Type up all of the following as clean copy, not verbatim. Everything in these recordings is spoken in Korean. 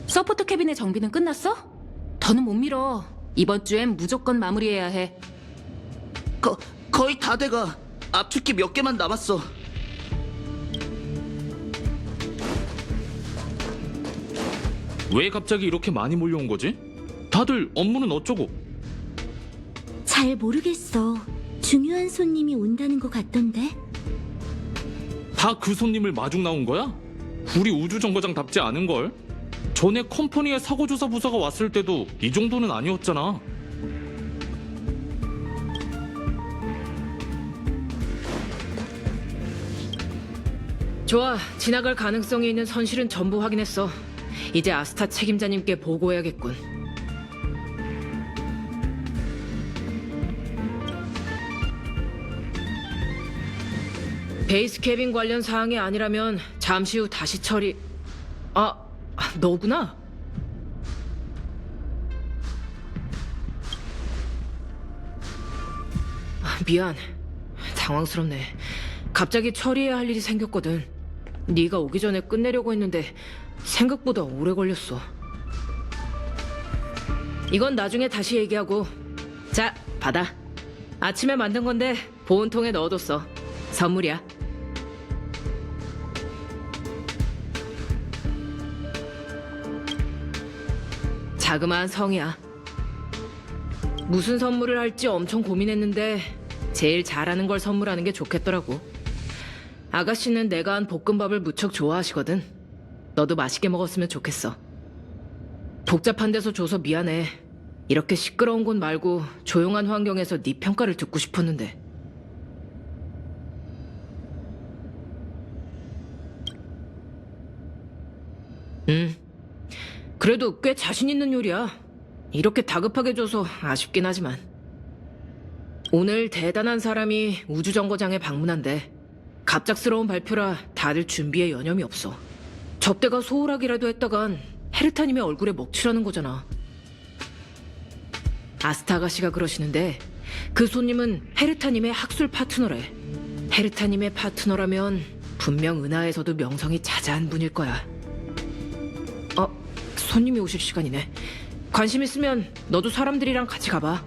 서포터 캐빈의 정비는 끝났어? 더는 못 밀어. 이번 주엔 무조건 마무리해야 해. 거의 다 돼가. 압축기 몇 개만 남았어. 왜 갑자기 이렇게 많이 몰려온 거지? 다들 업무는 어쩌고? 잘 모르겠어. 중요한 손님이 온다는 것 같던데. 다 그 손님을 마중 나온 거야? 우리 우주정거장답지 않은걸? 전에 컴퍼니의 사고조사 부서가 왔을 때도 이 정도는 아니었잖아. 좋아, 지나갈 가능성이 있는 선실은 전부 확인했어. 이제 아스타 책임자님께 보고해야겠군. 베이스 캐빈 관련 사항이 아니라면 잠시 후 다시 처리... 너구나? 미안. 당황스럽네. 갑자기 처리해야 할 일이 생겼거든. 네가 오기 전에 끝내려고 했는데 생각보다 오래 걸렸어. 이건 나중에 다시 얘기하고. 자, 받아. 아침에 만든 건데 보온통에 넣어뒀어. 선물이야. 자그마한 성이야. 무슨 선물을 할지 엄청 고민했는데 제일 잘하는 걸 선물하는 게 좋겠더라고. 아가씨는 내가 한 볶음밥을 무척 좋아하시거든. 너도 맛있게 먹었으면 좋겠어. 복잡한 데서 줘서 미안해. 이렇게 시끄러운 곳 말고 조용한 환경에서 네 평가를 듣고 싶었는데. 그래도 꽤 자신 있는 요리야. 이렇게 다급하게 줘서 아쉽긴 하지만. 오늘 대단한 사람이 우주정거장에 방문한대. 갑작스러운 발표라 다들 준비에 여념이 없어. 접대가 소홀하기라도 했다간 헤르타님의 얼굴에 먹칠하는 거잖아. 아스타 아가씨가 그러시는데 그 손님은 헤르타님의 학술 파트너래. 헤르타님의 파트너라면 분명 은하에서도 명성이 자자한 분일 거야. 손님이 오실 시간이네. 관심 있으면 너도 사람들이랑 같이 가봐.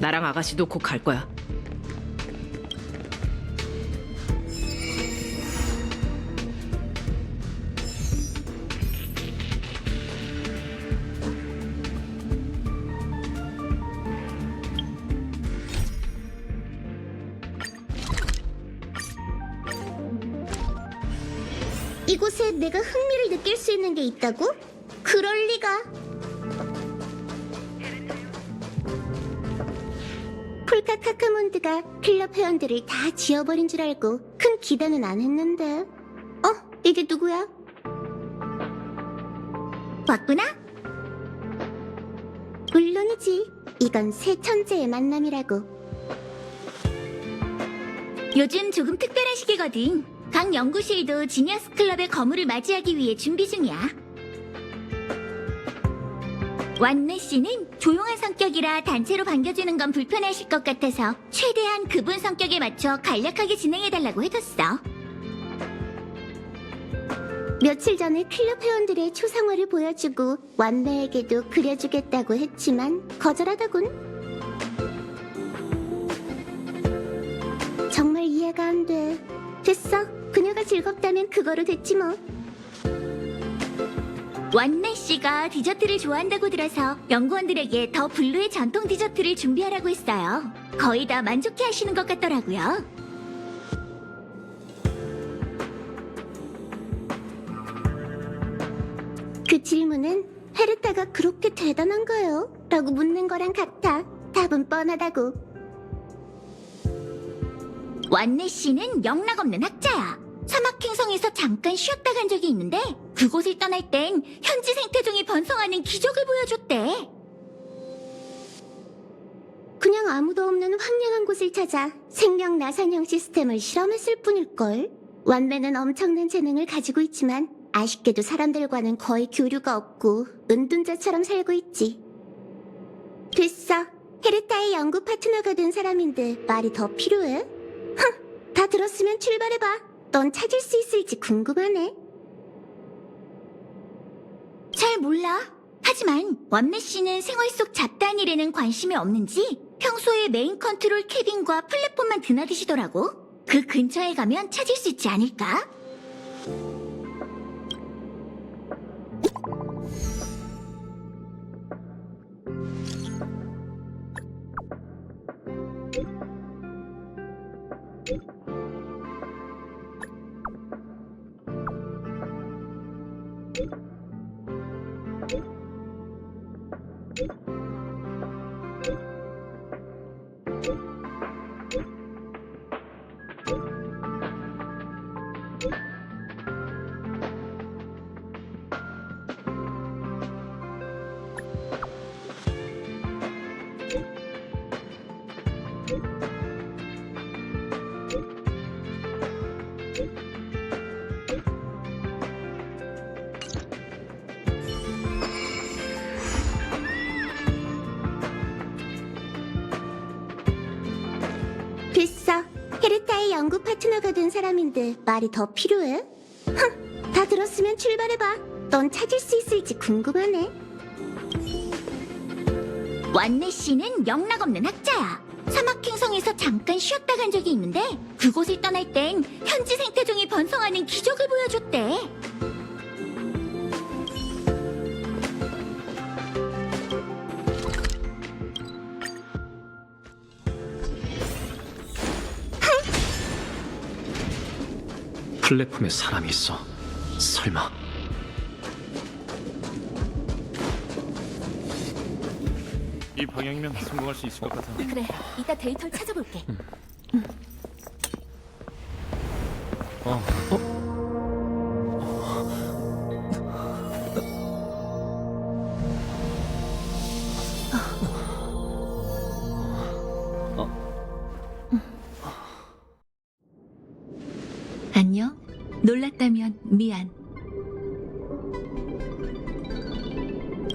나랑 아가씨도 곧 갈 거야. 이곳에 내가 흥미를 느낄 수 있는 게 있다고? 그럴 리가. 폴카 카카몬드가 클럽 회원들을 다 지워버린 줄 알고 큰 기대는 안 했는데. 이게 누구야? 왔구나? 물론이지. 이건 새 천재의 만남이라고. 요즘 조금 특별한 시기거든. 각 연구실도 지니어스 클럽의 거물을 맞이하기 위해 준비 중이야. 완네 씨는 조용한 성격이라 단체로 반겨주는 건 불편하실 것 같아서 최대한 그분 성격에 맞춰 간략하게 진행해달라고 해뒀어. 며칠 전에 클럽 회원들의 초상화를 보여주고 완매에게도 그려주겠다고 했지만 거절하더군. 정말 이해가 안 돼. 됐어. 그녀가 즐겁다면 그거로 됐지 뭐. 완네 씨가 디저트를 좋아한다고 들어서 연구원들에게 더 블루의 전통 디저트를 준비하라고 했어요. 거의 다 만족해 하시는 것 같더라고요. 그 질문은 헤르타가 그렇게 대단한가요? 라고 묻는 거랑 같아. 답은 뻔하다고. 완네 씨는 영락없는 학자야. 사막 행성에서 잠깐 쉬었다 간 적이 있는데 그곳을 떠날 땐 현지 생태종이 번성하는 기적을 보여줬대. 그냥 아무도 없는 황량한 곳을 찾아 생명 나산형 시스템을 실험했을 뿐일걸. 완매는 엄청난 재능을 가지고 있지만 아쉽게도 사람들과는 거의 교류가 없고 은둔자처럼 살고 있지. 됐어. 헤르타의 연구 파트너가 된 사람인데 말이 더 필요해? 흥, 다 들었으면 출발해봐. 넌 찾을 수 있을지 궁금하네. 잘 몰라. 하지만 완네 씨는 생활 속 잡다한 일에는 관심이 없는지 평소에 메인 컨트롤 캐빈과 플랫폼만 드나드시더라고. 그 근처에 가면 찾을 수 있지 않을까? 됐어. 헤르타의 연구 파트너가 된 사람인데 말이 더 필요해? 흥, 다 들었으면 출발해봐. 넌 찾을 수 있을지 궁금하네. 완네 씨는 영락없는 학자야. 사막 행성에서 잠깐 쉬었다 간 적이 있는데 그곳을 떠날 땐 현지 생태종이 번성하는 기적을 보여줬대. 플랫폼에 사람이 있어. 설마. 이 방향이면 성공할 수 있을 것 같아. 그래, 이따 데이터를 찾아볼게. 안녕? 놀랐다면 미안.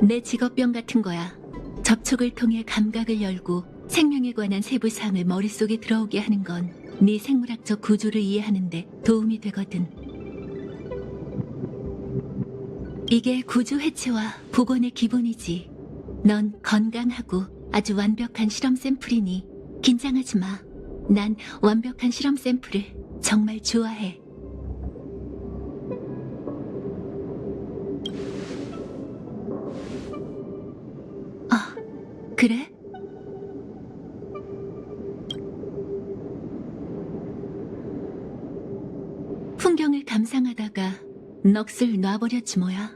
내 직업병 같은 거야. 접촉을 통해 감각을 열고 생명에 관한 세부 사항을 머릿속에 들어오게 하는 건 네 생물학적 구조를 이해하는데 도움이 되거든. 이게 구조 해체와 복원의 기본이지. 넌 건강하고 아주 완벽한 실험 샘플이니 긴장하지 마. 난 완벽한 실험 샘플을 정말 좋아해. 아, 그래? 풍경을 감상하다가 넋을 놔버렸지 뭐야.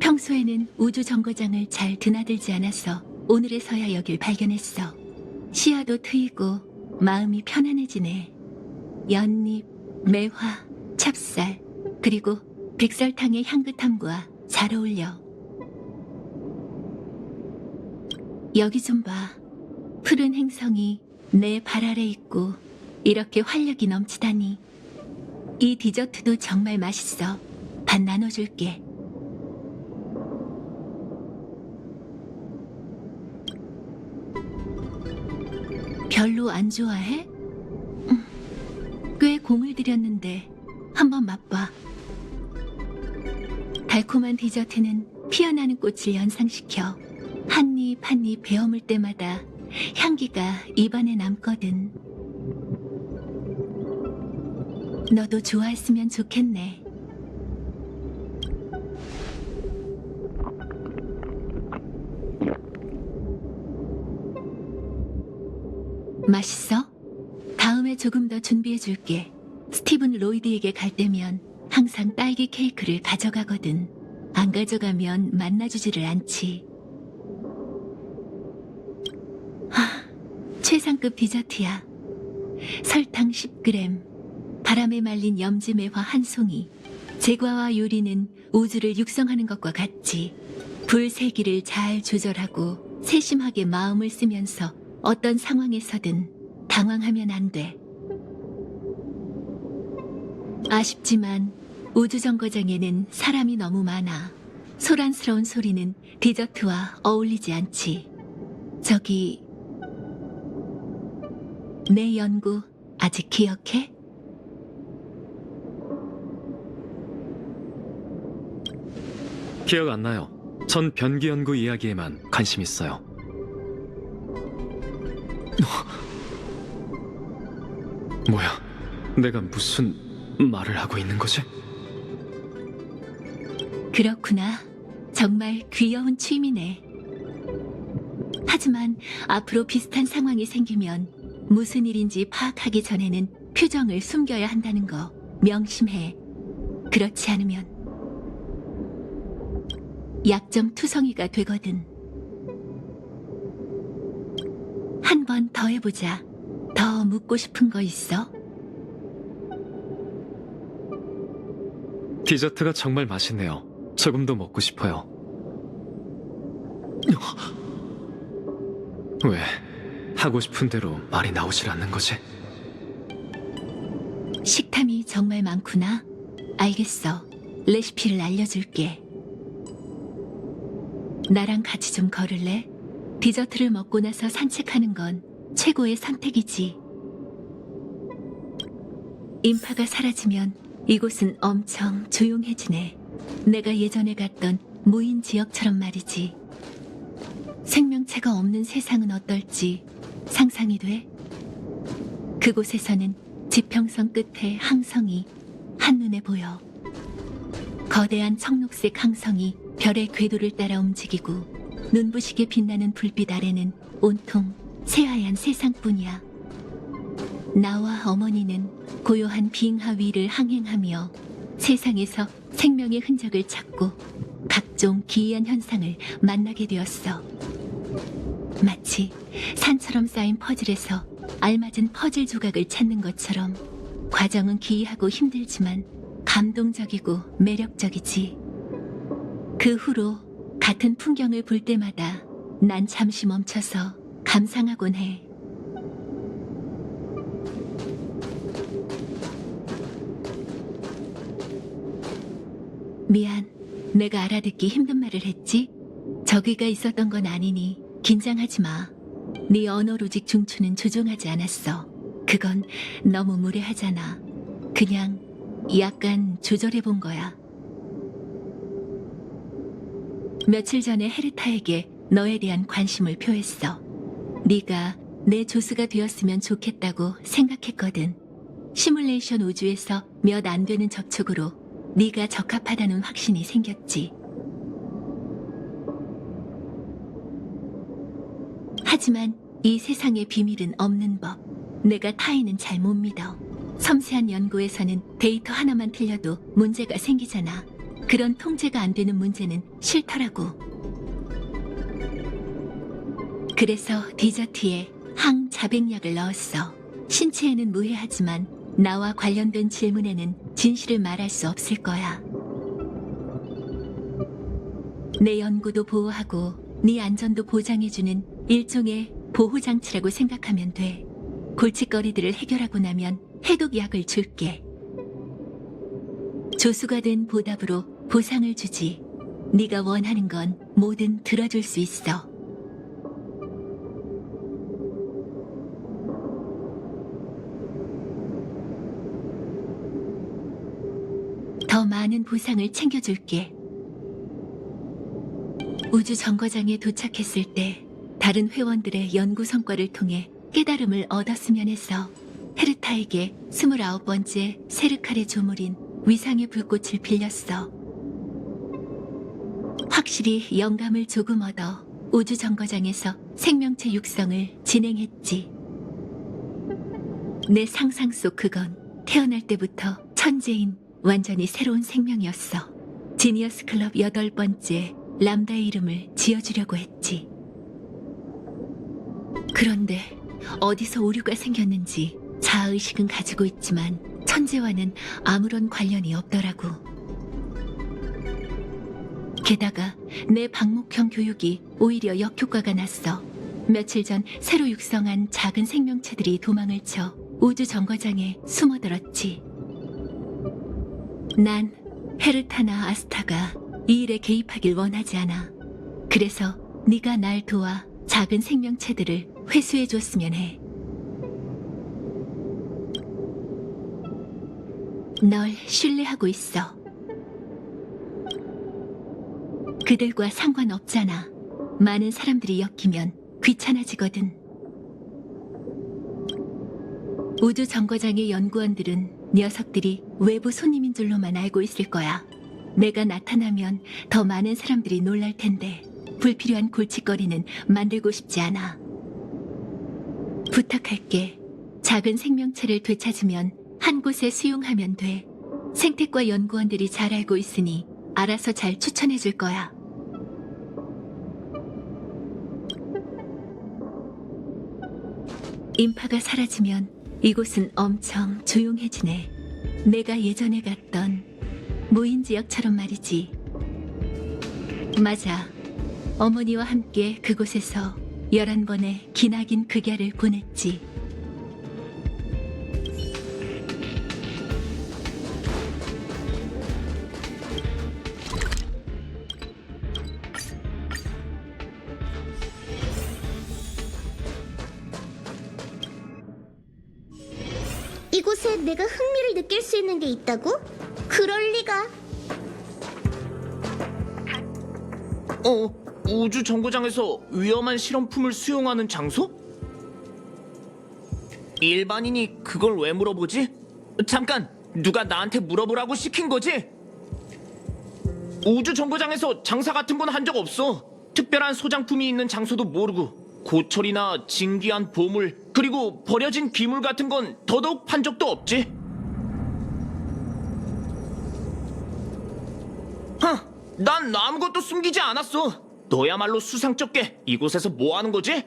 평소에는 우주 정거장을 잘 드나들지 않아서 오늘에서야 여길 발견했어. 시야도 트이고 마음이 편안해지네. 연잎, 매화, 찹쌀, 그리고 백설탕의 향긋함과 잘 어울려. 여기 좀 봐. 푸른 행성이 내 발 아래 있고 이렇게 활력이 넘치다니. 이 디저트도 정말 맛있어. 반 나눠줄게. 별로 안 좋아해? 꽤 공을 들였는데 한번 맛봐. 달콤한 디저트는 피어나는 꽃을 연상시켜 한 입 한 입 베어물 때마다 향기가 입안에 남거든. 너도 좋아했으면 좋겠네. 맛있어? 다음에 조금 더 준비해줄게. 스티븐 로이드에게 갈 때면 항상 딸기 케이크를 가져가거든. 안 가져가면 만나주지를 않지. 최상급 디저트야. 설탕 10g, 바람에 말린 염지매화 한 송이. 제과와 요리는 우주를 육성하는 것과 같지. 불세기를 잘 조절하고 세심하게 마음을 쓰면서 어떤 상황에서든 당황하면 안 돼. 아쉽지만 우주정거장에는 사람이 너무 많아. 소란스러운 소리는 디저트와 어울리지 않지. 저기, 내 연구 아직 기억해? 기억 안 나요. 전 변기 연구 이야기에만 관심 있어요. 뭐야? 내가 무슨 말을 하고 있는 거지? 그렇구나. 정말 귀여운 취미네. 하지만 앞으로 비슷한 상황이 생기면 무슨 일인지 파악하기 전에는 표정을 숨겨야 한다는 거 명심해. 그렇지 않으면 약점 투성이가 되거든. 한 번 더 해보자. 더 묻고 싶은 거 있어? 디저트가 정말 맛있네요. 조금 더 먹고 싶어요. 왜 하고 싶은 대로 말이 나오질 않는 거지? 식탐이 정말 많구나. 알겠어. 레시피를 알려줄게. 나랑 같이 좀 걸을래? 디저트를 먹고 나서 산책하는 건 최고의 선택이지. 인파가 사라지면 이곳은 엄청 조용해지네. 내가 예전에 갔던 무인 지역처럼 말이지. 생명체가 없는 세상은 어떨지 상상이 돼? 그곳에서는 지평선 끝에 항성이 한눈에 보여. 거대한 청록색 항성이 별의 궤도를 따라 움직이고 눈부시게 빛나는 불빛 아래는 온통 새하얀 세상뿐이야. 나와 어머니는 고요한 빙하 위를 항행하며 세상에서 생명의 흔적을 찾고 각종 기이한 현상을 만나게 되었어. 마치 산처럼 쌓인 퍼즐에서 알맞은 퍼즐 조각을 찾는 것처럼 과정은 기이하고 힘들지만 감동적이고 매력적이지. 그 후로 같은 풍경을 볼 때마다 난 잠시 멈춰서 감상하곤 해. 미안, 내가 알아듣기 힘든 말을 했지? 저기가 있었던 건 아니니 긴장하지 마. 네 언어 로직 중추는 조종하지 않았어. 그건 너무 무례하잖아. 그냥 약간 조절해 본 거야. 며칠 전에 헤르타에게 너에 대한 관심을 표했어. 네가 내 조수가 되었으면 좋겠다고 생각했거든. 시뮬레이션 우주에서 몇 안 되는 접촉으로 네가 적합하다는 확신이 생겼지. 하지만 이 세상에 비밀은 없는 법. 내가 타인은 잘 못 믿어. 섬세한 연구에서는 데이터 하나만 틀려도 문제가 생기잖아. 그런 통제가 안 되는 문제는 싫더라고. 그래서 디저트에 항자백약을 넣었어. 신체에는 무해하지만 나와 관련된 질문에는 진실을 말할 수 없을 거야. 내 연구도 보호하고 네 안전도 보장해주는 일종의 보호장치라고 생각하면 돼. 골칫거리들을 해결하고 나면 해독약을 줄게. 조수가 된 보답으로 보상을 주지. 네가 원하는 건 뭐든 들어줄 수 있어. 더 많은 보상을 챙겨줄게. 우주 정거장에 도착했을 때 다른 회원들의 연구 성과를 통해 깨달음을 얻었으면 해서 헤르타에게 29번째 세르칼의 조물인 위상의 불꽃을 빌렸어. 확실히 영감을 조금 얻어 우주 정거장에서 생명체 육성을 진행했지. 내 상상 속 그건 태어날 때부터 천재인 완전히 새로운 생명이었어. 지니어스 클럽 8번째 람다의 이름을 지어주려고 했지. 그런데 어디서 오류가 생겼는지 자아의식은 가지고 있지만 천재와는 아무런 관련이 없더라고. 게다가 내 방목형 교육이 오히려 역효과가 났어. 며칠 전 새로 육성한 작은 생명체들이 도망을 쳐 우주 정거장에 숨어들었지. 난 헤르타나 아스타가 이 일에 개입하길 원하지 않아. 그래서 네가 날 도와 작은 생명체들을 회수해줬으면 해. 널 신뢰하고 있어. 그들과 상관없잖아. 많은 사람들이 엮이면 귀찮아지거든. 우주 정거장의 연구원들은 녀석들이 외부 손님인 줄로만 알고 있을 거야. 내가 나타나면 더 많은 사람들이 놀랄 텐데 불필요한 골칫거리는 만들고 싶지 않아. 부탁할게. 작은 생명체를 되찾으면 한 곳에 수용하면 돼. 생태과 연구원들이 잘 알고 있으니 알아서 잘 추천해 줄 거야. 인파가 사라지면 이곳은 엄청 조용해지네. 내가 예전에 갔던 무인지역처럼 말이지. 맞아. 어머니와 함께 그곳에서 11번의 기나긴 극야를 보냈지. 이곳에 내가 흥미를 느낄 수 있는 게 있다고? 그럴 리가. 우주 정거장에서 위험한 실험품을 수용하는 장소? 일반인이 그걸 왜 물어보지? 잠깐, 누가 나한테 물어보라고 시킨 거지? 우주 정거장에서 장사 같은 건 한 적 없어. 특별한 소장품이 있는 장소도 모르고 고철이나 진귀한 보물 그리고 버려진 기물 같은 건 더더욱 판 적도 없지. 난 아무것도 숨기지 않았어. 너야말로 수상쩍게 이곳에서 뭐 하는 거지?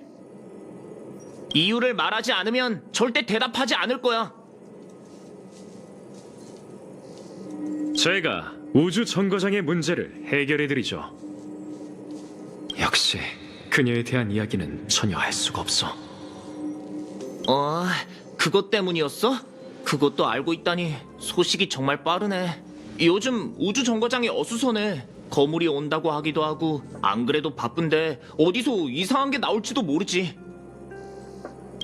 이유를 말하지 않으면 절대 대답하지 않을 거야. 제가 우주 정거장의 문제를 해결해드리죠. 역시 그녀에 대한 이야기는 전혀 할 수가 없어. 그것 때문이었어? 그것도 알고 있다니 소식이 정말 빠르네. 요즘 우주 정거장이 어수선해. 거물이 온다고 하기도 하고 안 그래도 바쁜데 어디서 이상한 게 나올지도 모르지.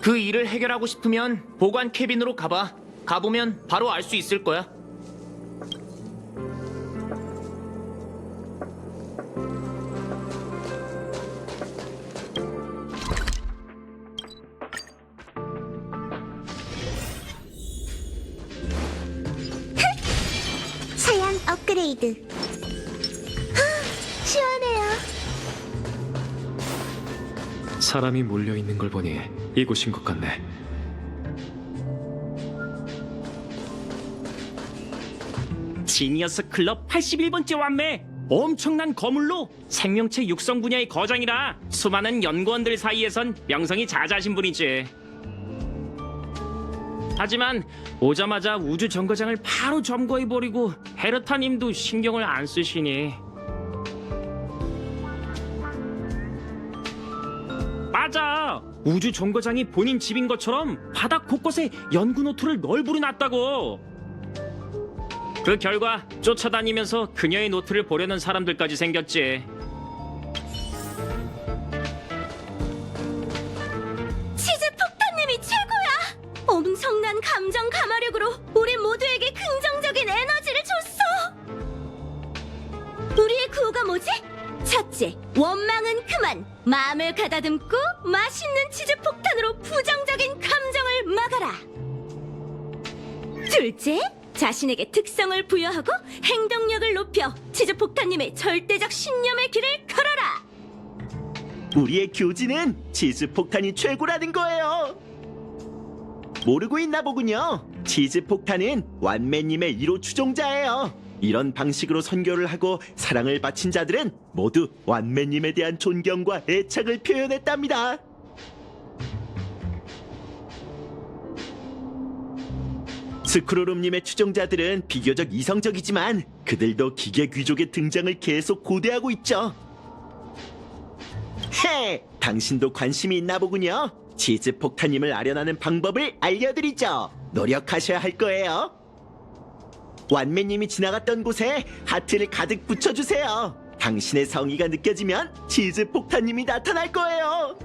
그 일을 해결하고 싶으면 보관 캐빈으로 가봐. 가보면 바로 알 수 있을 거야. 사양 업그레이드. 시원해요. 사람이 몰려있는 걸 보니 이곳인 것 같네. 지니어스 클럽 81번째 완매. 엄청난 거물로 생명체 육성 분야의 거장이라 수많은 연구원들 사이에선 명성이 자자하신 분이지. 하지만 오자마자 우주 정거장을 바로 점거해버리고 헤르타님도 신경을 안 쓰시니. 우주 정거장이 본인 집인 것처럼 바닥 곳곳에 연구 노트를 널브리 놨다고. 그 결과 쫓아다니면서 그녀의 노트를 보려는 사람들까지 생겼지. 치즈 폭탄님이 최고야! 엄청난 감정 감화력으로 우리 모두에게 긍정적인 에너지를 줬어! 우리의 구호가 뭐지? 첫째, 원망은 그만! 마음을 가다듬고 맛있는 치즈 폭탄으로 부정적인 감정을 막아라! 둘째, 자신에게 특성을 부여하고 행동력을 높여 치즈 폭탄님의 절대적 신념의 길을 걸어라! 우리의 교지는 치즈 폭탄이 최고라는 거예요. 모르고 있나 보군요. 치즈 폭탄은 완매님의 1호 추종자예요. 이런 방식으로 선교를 하고 사랑을 바친 자들은 모두 완매님에 대한 존경과 애착을 표현했답니다. 스크로룸님의 추종자들은 비교적 이성적이지만 그들도 기계 귀족의 등장을 계속 고대하고 있죠. 헤! 당신도 관심이 있나 보군요. 치즈 폭탄님을 아련하는 방법을 알려드리죠. 노력하셔야 할 거예요. 완매님이 지나갔던 곳에 하트를 가득 붙여주세요. 당신의 성의가 느껴지면 치즈 폭탄님이 나타날 거예요.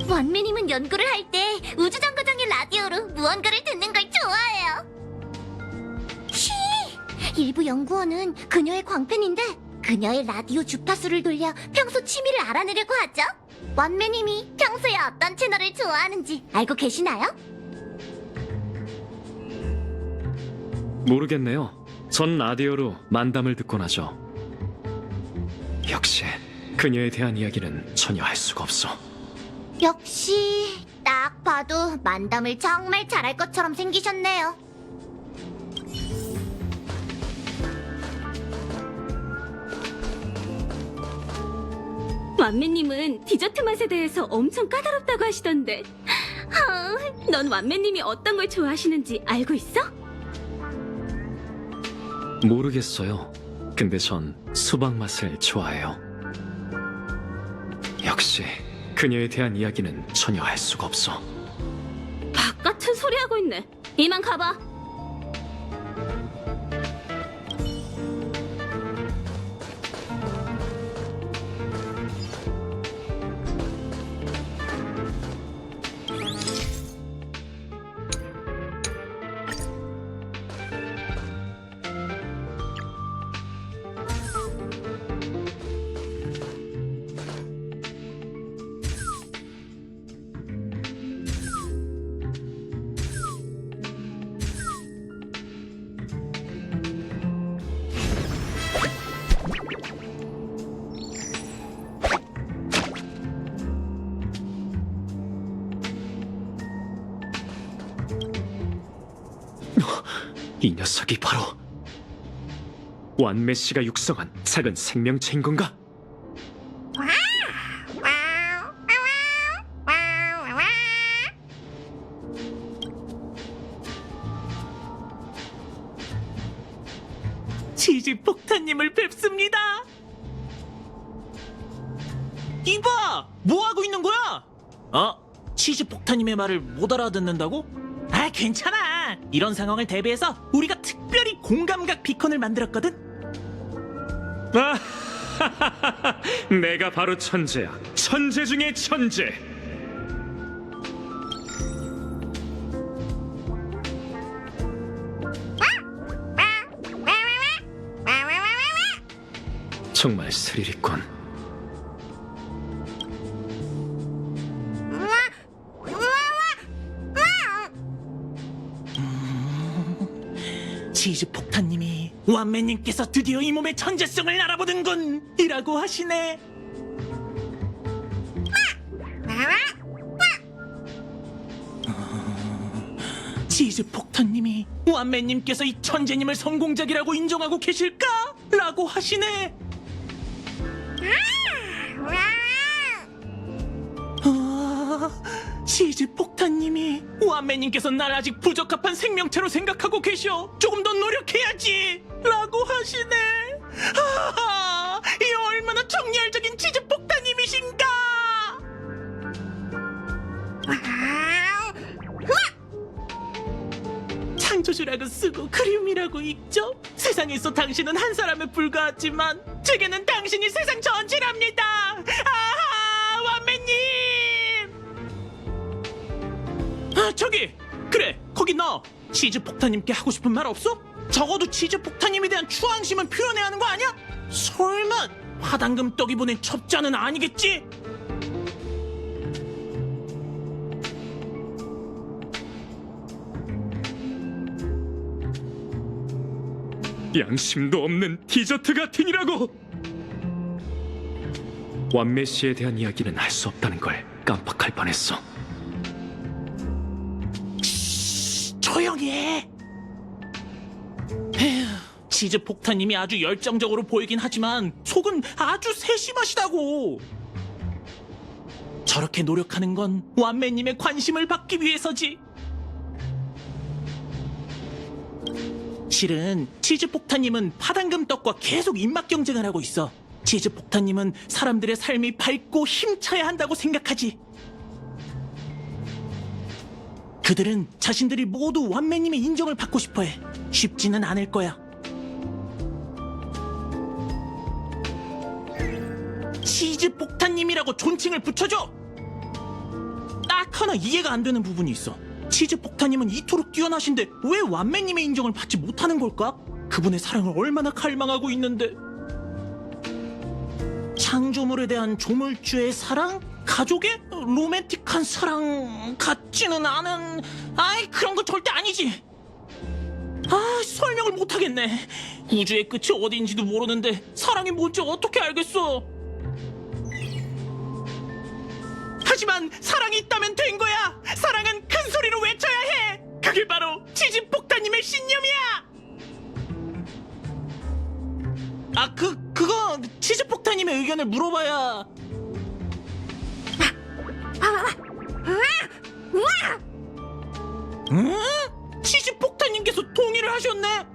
원미님은 연구를 할 때 우주정거장의 라디오로 무언가를 듣는 걸 좋아해요. 쉬! 일부 연구원은 그녀의 광팬인데 그녀의 라디오 주파수를 돌려 평소 취미를 알아내려고 하죠. 원미님이 평소에 어떤 채널을 좋아하는지 알고 계시나요? 모르겠네요. 전 라디오로 만담을 듣곤 하죠. 역시 그녀에 대한 이야기는 전혀 할 수가 없어. 역시 딱 봐도 만담을 정말 잘할 것처럼 생기셨네요. 완매님은 디저트 맛에 대해서 엄청 까다롭다고 하시던데. 넌 완매님이 어떤 걸 좋아하시는지 알고 있어? 모르겠어요. 근데 전 수박 맛을 좋아해요. 역시 그녀에 대한 이야기는 전혀 할 수가 없어. 바깥은 소리하고 있네. 이만 가봐. 이 녀석이 바로 완메시가 육성한 작은 생명체인 건가? 치즈 폭탄님을 뵙습니다. 이봐! 뭐 하고 있는 거야? 치즈 폭탄님의 말을 못 알아듣는다고? 아, 괜찮아. 이런 상황을 대비해서 우리가 특별히 공감각 비컨을 만들었거든. 내가 바로 천재야. 천재 중에 천재. 정말 스릴 있군. 치즈 폭탄님이 완매님께서 드디어 이 몸의 천재성을 알아보는군 이라고 하시네. 치즈 폭탄님이 완매님께서 이 천재님을 성공적이라고 인정하고 계실까? 라고 하시네. 치즈 폭탄님이 완매님께서 날 아직 부적합한 생명체로 생각하고 계셔. 조금 더 노력해야지 라고 하시네. 하하, 이 얼마나 정열적인 치즈 폭탄님이신가. 창조주라고 쓰고 그림이라고 읽죠. 세상에서 당신은 한 사람에 불과하지만 제게는 당신이 세상 전체랍니다. 아하, 완매님. 아, 저기, 그래, 거기 너 치즈 폭탄님께 하고 싶은 말 없어? 적어도 치즈 폭탄님에 대한 추앙심은 표현해야 하는 거 아니야? 설마 화당금 떡이 보낸 첩자는 아니겠지? 양심도 없는 디저트 같으니라고! 완매 씨에 대한 이야기는 할 수 없다는 걸 깜빡할 뻔했어. 조용히 해. 에휴, 치즈 폭탄님이 아주 열정적으로 보이긴 하지만 속은 아주 세심하시다고. 저렇게 노력하는 건 완매님의 관심을 받기 위해서지. 실은 치즈 폭탄님은 파당금 떡과 계속 입맛 경쟁을 하고 있어. 치즈 폭탄님은 사람들의 삶이 밝고 힘차야 한다고 생각하지. 그들은 자신들이 모두 완매님의 인정을 받고 싶어해. 쉽지는 않을 거야. 치즈 폭탄님이라고 존칭을 붙여줘. 딱 하나 이해가 안 되는 부분이 있어. 치즈 폭탄님은 이토록 뛰어나신데 왜 완매님의 인정을 받지 못하는 걸까? 그분의 사랑을 얼마나 갈망하고 있는데. 창조물에 대한 조물주의 사랑? 가족의 로맨틱한 사랑 같지는 않은. 아이, 그런 거 절대 아니지. 아, 설명을 못하겠네. 우주의 끝이 어딘지도 모르는데 사랑이 뭔지 어떻게 알겠어. 하지만 사랑이 있다면 된 거야. 사랑은 큰 소리로 외쳐야 해. 그게 바로 치즈 폭탄님의 신념이야. 아, 그거 치즈 폭탄님의 의견을 물어봐야. 응? 치즈 폭탄님께서 동의를 하셨네.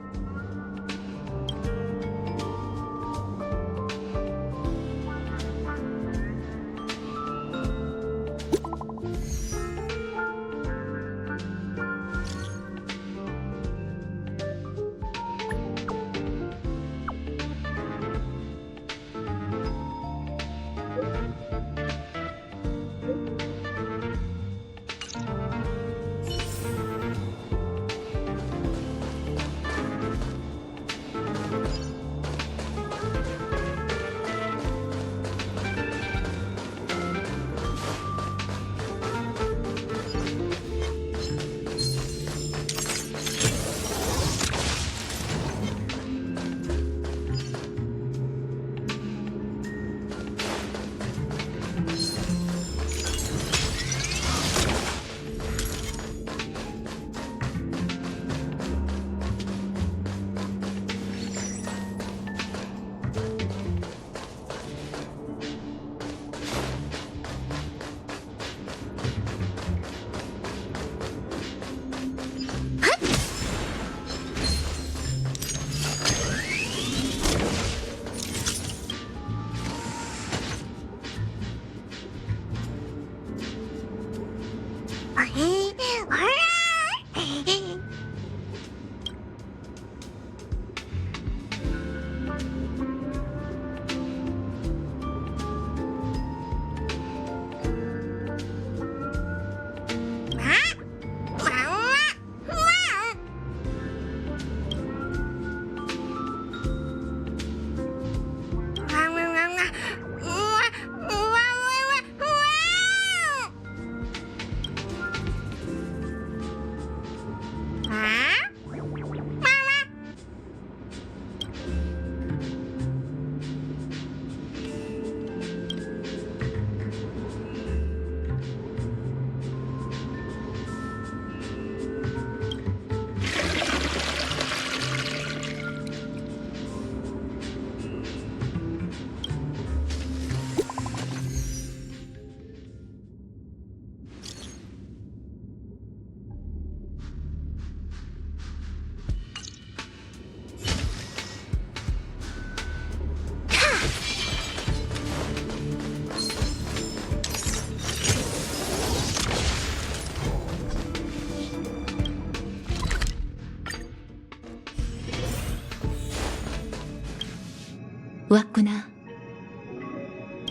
왔구나.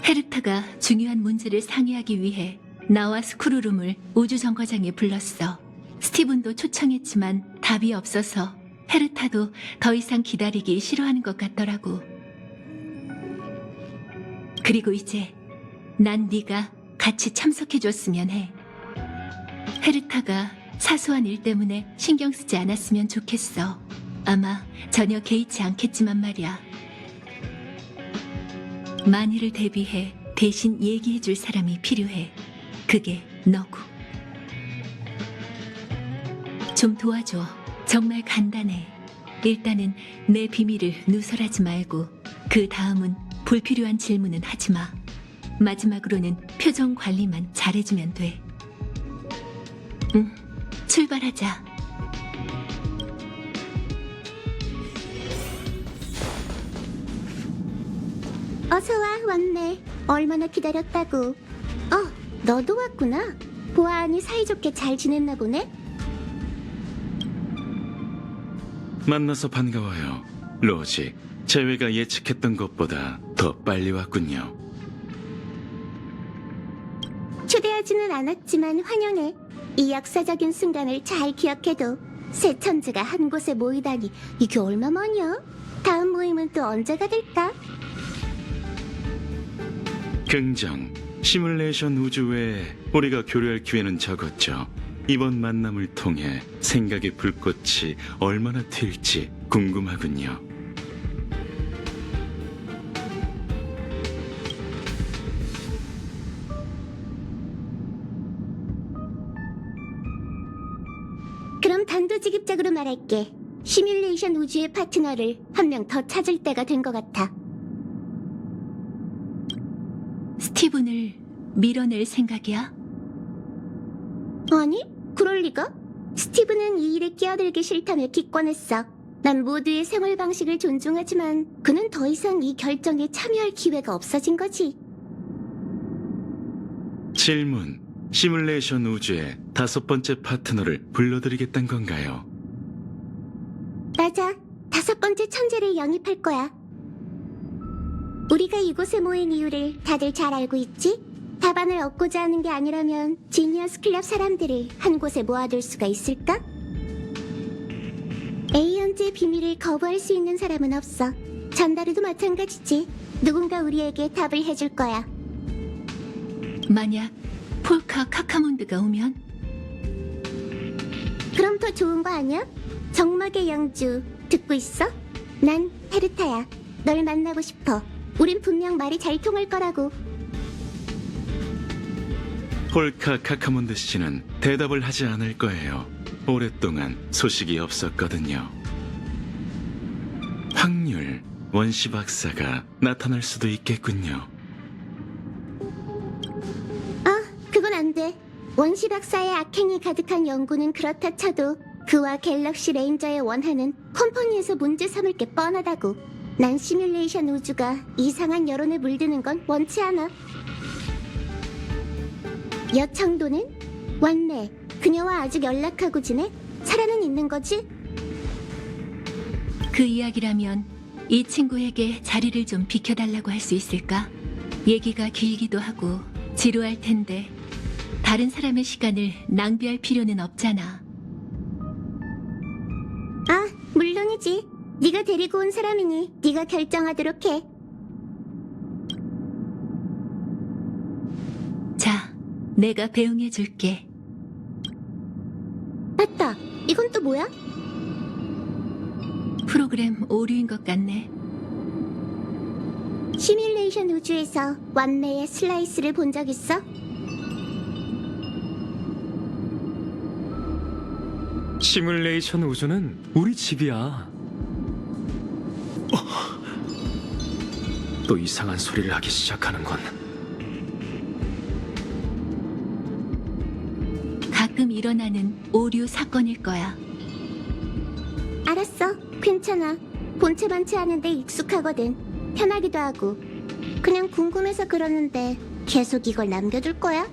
헤르타가 중요한 문제를 상의하기 위해 나와 스크루룸을 우주정거장에 불렀어. 스티븐도 초청했지만 답이 없어서 헤르타도 더 이상 기다리기 싫어하는 것 같더라고. 그리고 이제 난 네가 같이 참석해줬으면 해. 헤르타가 사소한 일 때문에 신경 쓰지 않았으면 좋겠어. 아마 전혀 개의치 않겠지만 말이야. 만일을 대비해 대신 얘기해줄 사람이 필요해. 그게 너고. 좀 도와줘. 정말 간단해. 일단은 내 비밀을 누설하지 말고 그 다음은 불필요한 질문은 하지 마. 마지막으로는 표정 관리만 잘해주면 돼. 응, 출발하자. 어서와, 왔네. 얼마나 기다렸다고. 너도 왔구나. 보아하니 사이좋게 잘 지냈나 보네? 만나서 반가워요. 로지, 재회가 예측했던 것보다 더 빨리 왔군요. 초대하지는 않았지만 환영해. 이 역사적인 순간을 잘 기억해도 새 천지가 한 곳에 모이다니 이게 얼마만이야? 다음 모임은 또 언제가 될까? 긍정, 시뮬레이션 우주 외에 우리가 교류할 기회는 적었죠. 이번 만남을 통해 생각의 불꽃이 얼마나 튈지 궁금하군요. 그럼 단도직입적으로 말할게. 시뮬레이션 우주의 파트너를 한 명 더 찾을 때가 된 것 같아. 스티븐을 밀어낼 생각이야? 아니, 그럴 리가? 스티브는 이 일에 끼어들기 싫다며 기권했어. 난 모두의 생활 방식을 존중하지만 그는 더 이상 이 결정에 참여할 기회가 없어진 거지. 질문, 시뮬레이션 우주의 5번째 파트너를 불러드리겠다는 건가요? 맞아. 5번째 천재를 영입할 거야. 우리가 이곳에 모인 이유를 다들 잘 알고 있지? 답안을 얻고자 하는 게 아니라면 지니어스 클럽 사람들을 한 곳에 모아둘 수가 있을까? 에이언즈의 비밀을 거부할 수 있는 사람은 없어. 전다르도 마찬가지지. 누군가 우리에게 답을 해줄 거야. 만약 폴카 카카몬드가 오면? 그럼 더 좋은 거 아니야? 정막의 영주 듣고 있어? 난 헤르타야. 널 만나고 싶어. 우린 분명 말이 잘 통할 거라고. 폴카 카카몬드 씨는 대답을 하지 않을 거예요. 오랫동안 소식이 없었거든요. 확률, 원시 박사가 나타날 수도 있겠군요. 그건 안 돼. 원시 박사의 악행이 가득한 연구는 그렇다 쳐도 그와 갤럭시 레인저의 원한은 컴퍼니에서 문제 삼을 게 뻔하다고. 난 시뮬레이션 우주가 이상한 여론에 물드는 건 원치 않아. 여청도는? 왔네. 그녀와 아직 연락하고 지내? 살아는 있는 거지? 그 이야기라면 이 친구에게 자리를 좀 비켜달라고 할 수 있을까? 얘기가 길기도 하고 지루할 텐데 다른 사람의 시간을 낭비할 필요는 없잖아. 물론이지. 네가 데리고 온 사람이니 네가 결정하도록 해. 자, 내가 배웅해줄게. 맞다. 이건 또 뭐야? 프로그램 오류인 것 같네. 시뮬레이션 우주에서 완매의 슬라이스를 본 적 있어? 시뮬레이션 우주는 우리 집이야. 또 이상한 소리를 하기 시작하는군. 가끔 일어나는 오류 사건일 거야. 알았어. 괜찮아. 본체 반체하는데 익숙하거든. 편하기도 하고. 그냥 궁금해서 그러는데 계속 이걸 남겨둘 거야?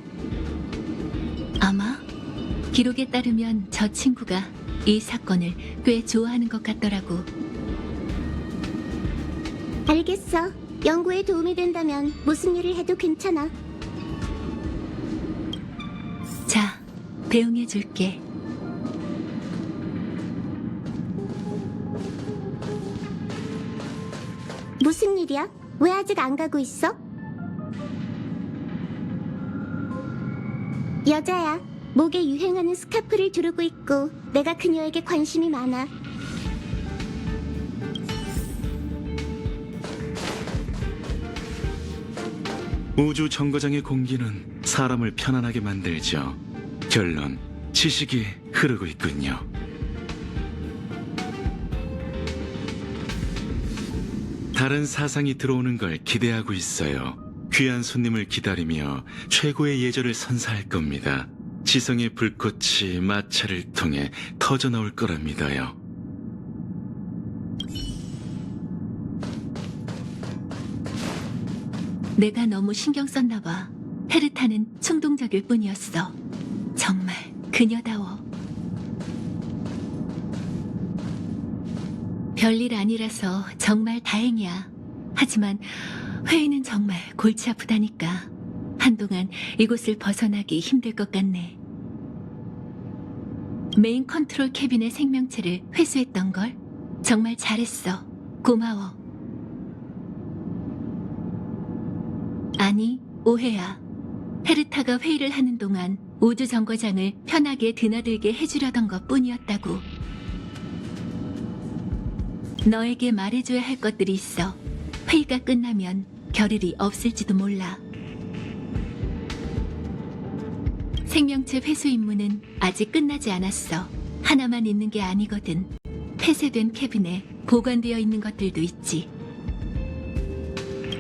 아마 기록에 따르면 저 친구가 이 사건을 꽤 좋아하는 것 같더라고. 알겠어. 연구에 도움이 된다면 무슨 일을 해도 괜찮아. 자, 배웅해줄게. 무슨 일이야? 왜 아직 안 가고 있어? 여자야. 목에 유행하는 스카프를 두르고 있고 내가 그녀에게 관심이 많아. 우주 정거장의 공기는 사람을 편안하게 만들죠. 결론, 지식이 흐르고 있군요. 다른 사상이 들어오는 걸 기대하고 있어요. 귀한 손님을 기다리며 최고의 예절을 선사할 겁니다. 지성의 불꽃이 마차를 통해 터져 나올 거랍니다요. 내가 너무 신경 썼나 봐. 헤르타는 충동적일 뿐이었어. 정말 그녀다워. 별일 아니라서 정말 다행이야. 하지만 회의는 정말 골치 아프다니까. 한동안 이곳을 벗어나기 힘들 것 같네. 메인 컨트롤 캐빈의 생명체를 회수했던걸? 정말 잘했어. 고마워. 아니, 오해야. 헤르타가 회의를 하는 동안 우주 정거장을 편하게 드나들게 해주려던 것 뿐이었다고. 너에게 말해줘야 할 것들이 있어. 회의가 끝나면 겨를이 없을지도 몰라. 생명체 회수 임무는 아직 끝나지 않았어. 하나만 있는 게 아니거든. 폐쇄된 캐빈에 보관되어 있는 것들도 있지.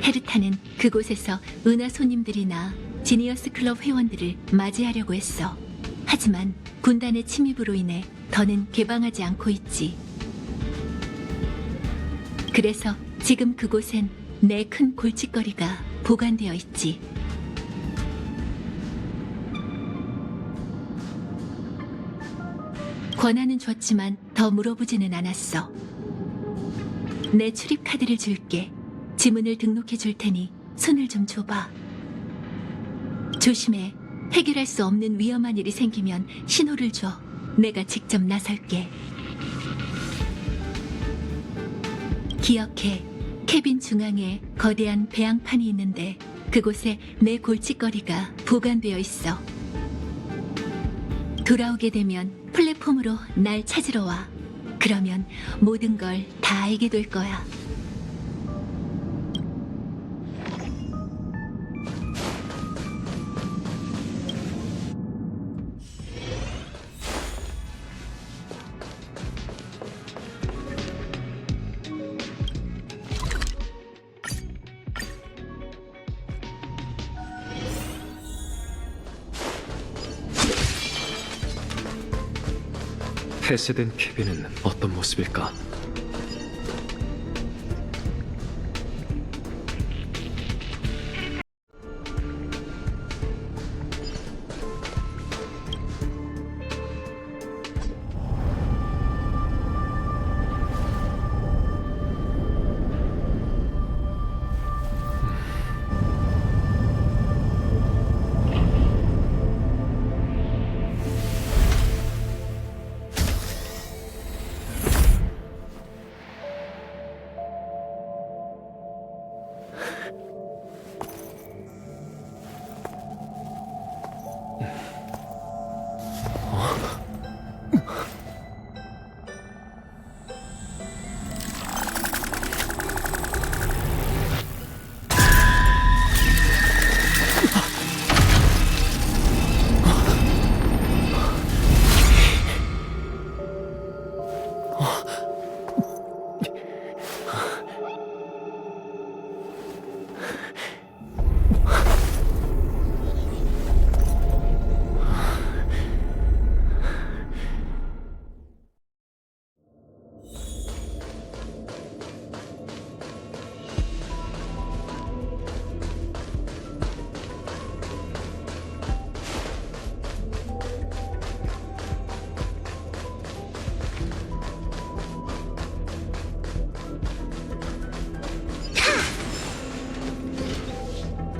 헤르타는 그곳에서 은하 손님들이나 지니어스 클럽 회원들을 맞이하려고 했어. 하지만 군단의 침입으로 인해 더는 개방하지 않고 있지. 그래서 지금 그곳엔 내 큰 골칫거리가 보관되어 있지. 권한은 줬지만 더 물어보지는 않았어. 내 출입 카드를 줄게. 지문을 등록해 줄 테니 손을 좀 줘봐. 조심해. 해결할 수 없는 위험한 일이 생기면 신호를 줘. 내가 직접 나설게. 기억해. 캐빈 중앙에 거대한 배양판이 있는데 그곳에 내 골칫거리가 보관되어 있어. 돌아오게 되면 플랫폼으로 날 찾으러 와. 그러면 모든 걸 다 알게 될 거야. 폐쇄된 캐빈은 어떤 모습일까?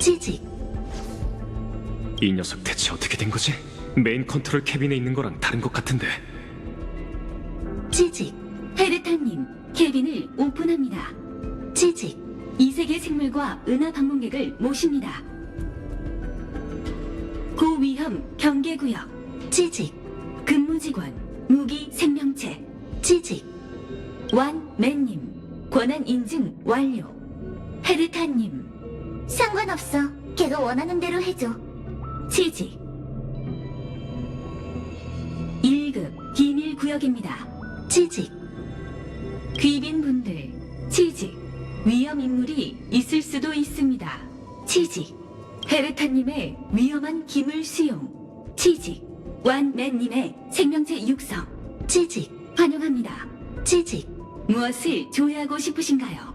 취직. 이 녀석 대체 어떻게 된 거지? 메인 컨트롤 캐빈에 있는 거랑 다른 것 같은데. 취직. 헤르타님, 캐빈을 오픈합니다. 취직. 이세계 생물과 은하 방문객을 모십니다. 고위험 경계구역. 취직. 근무직원, 무기 생명체. 취직. 완맨님, 권한 인증 완료. 헤르타님, 상관없어. 걔가 원하는 대로 해줘. 취직. 1급 기밀구역입니다. 취직. 귀빈분들, 취직. 위험 인물이 있을 수도 있습니다. 취직. 헤르타님의 위험한 기물 수용. 취직. 완맨님의 생명체 육성. 취직. 환영합니다. 취직. 무엇을 조회하고 싶으신가요?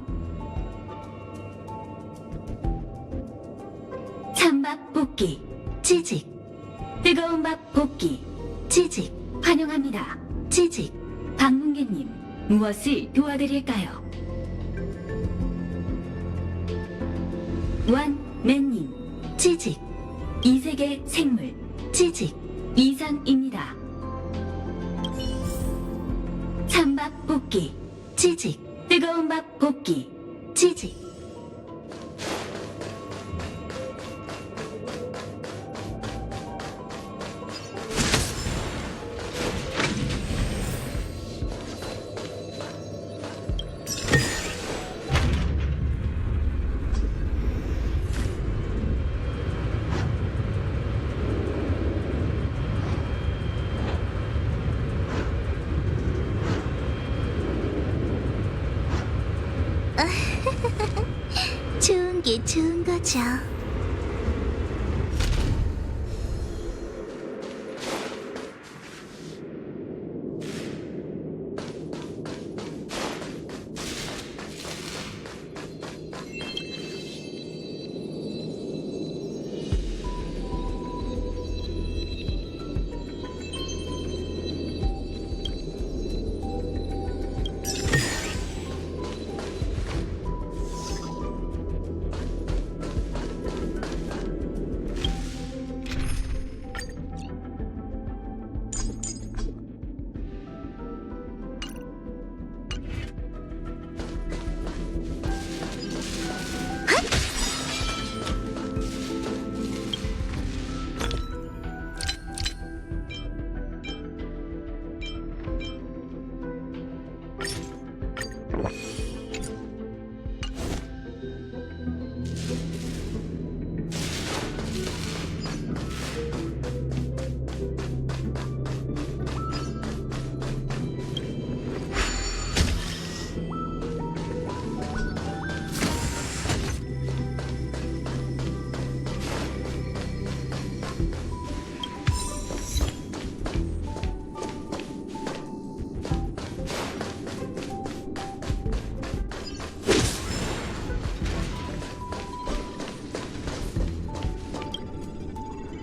찬밥 볶기. 취직. 뜨거운 밥 볶기. 취직. 환영합니다. 취직. 방문객님, 무엇을 도와드릴까요? 완맨님, 취직. 이세계 생물. 취직. 이상입니다. 찬밥 볶기. 취직. 뜨거운 밥 볶기. 취직. 좋은 게 좋은 거죠.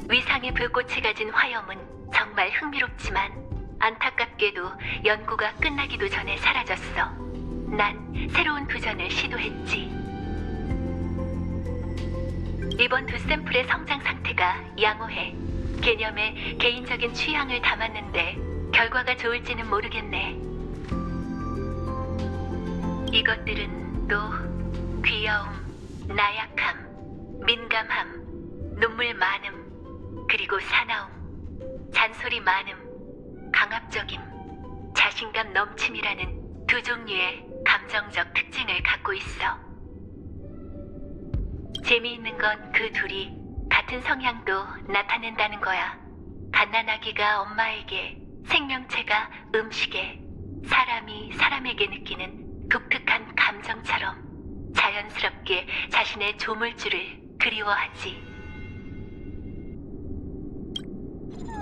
위상의 불꽃이 가진 화염은 정말 흥미롭지만 안타깝게도 연구가 끝나기도 전에 사라졌어. 난 새로운 도전을 시도했지. 이번 두 샘플의 성장 상태가 양호해. 개념에 개인적인 취향을 담았는데 결과가 좋을지는 모르겠네. 이것들은 또 귀여움, 나약함, 민감함, 눈물 많음, 그리고 사나움, 잔소리 많음, 강압적임, 자신감 넘침이라는 두 종류의 감정적 특징을 갖고 있어. 재미있는 건 그 둘이 같은 성향도 나타낸다는 거야. 갓난아기가 엄마에게, 생명체가 음식에, 사람이 사람에게 느끼는 독특한 감정처럼 자연스럽게 자신의 조물주를 그리워하지.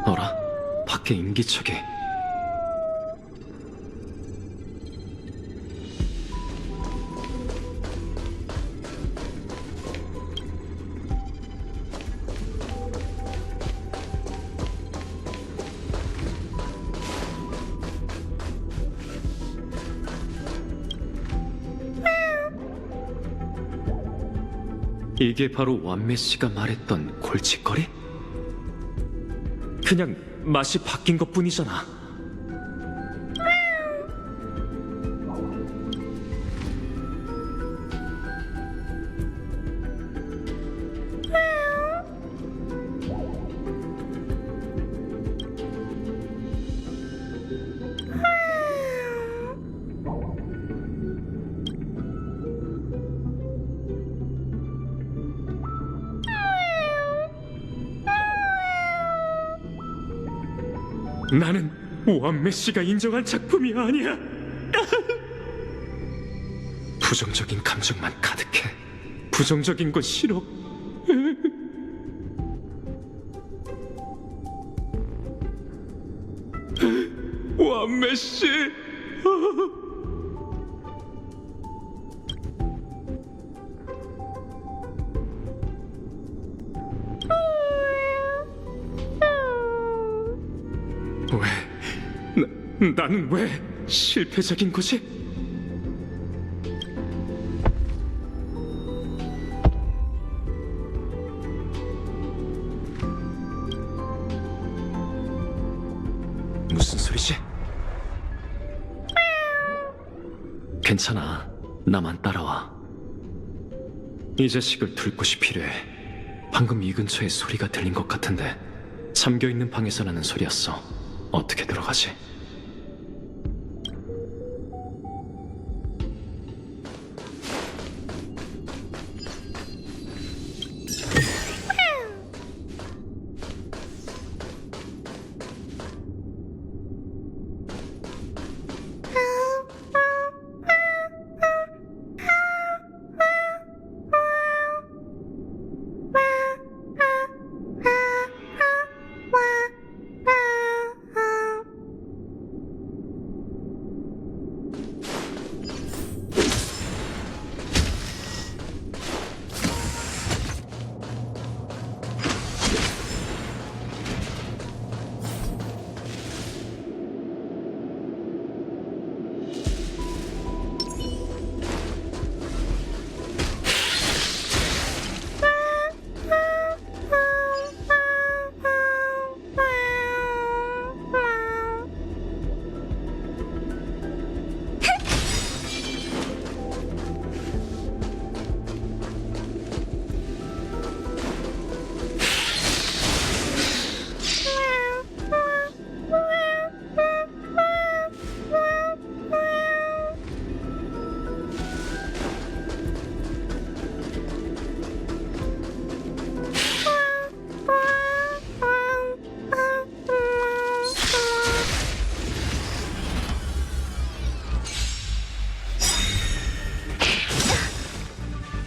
어라? 밖에 인기척이. 이게 바로 완매 씨가 말했던 골칫거리? 그냥 맛이 바뀐 것뿐이잖아. 나는 완매 씨가 인정한 작품이 아니야. 부정적인 감정만 가득해. 부정적인 건 싫어. 완매 씨. 나는 왜 실패작인 거지? 무슨 소리지? 괜찮아. 나만 따라와. 이 자식을 둘 곳이 필요해. 방금 이 근처에 소리가 들린 것 같은데 잠겨있는 방에서 나는 소리였어. 어떻게 들어가지?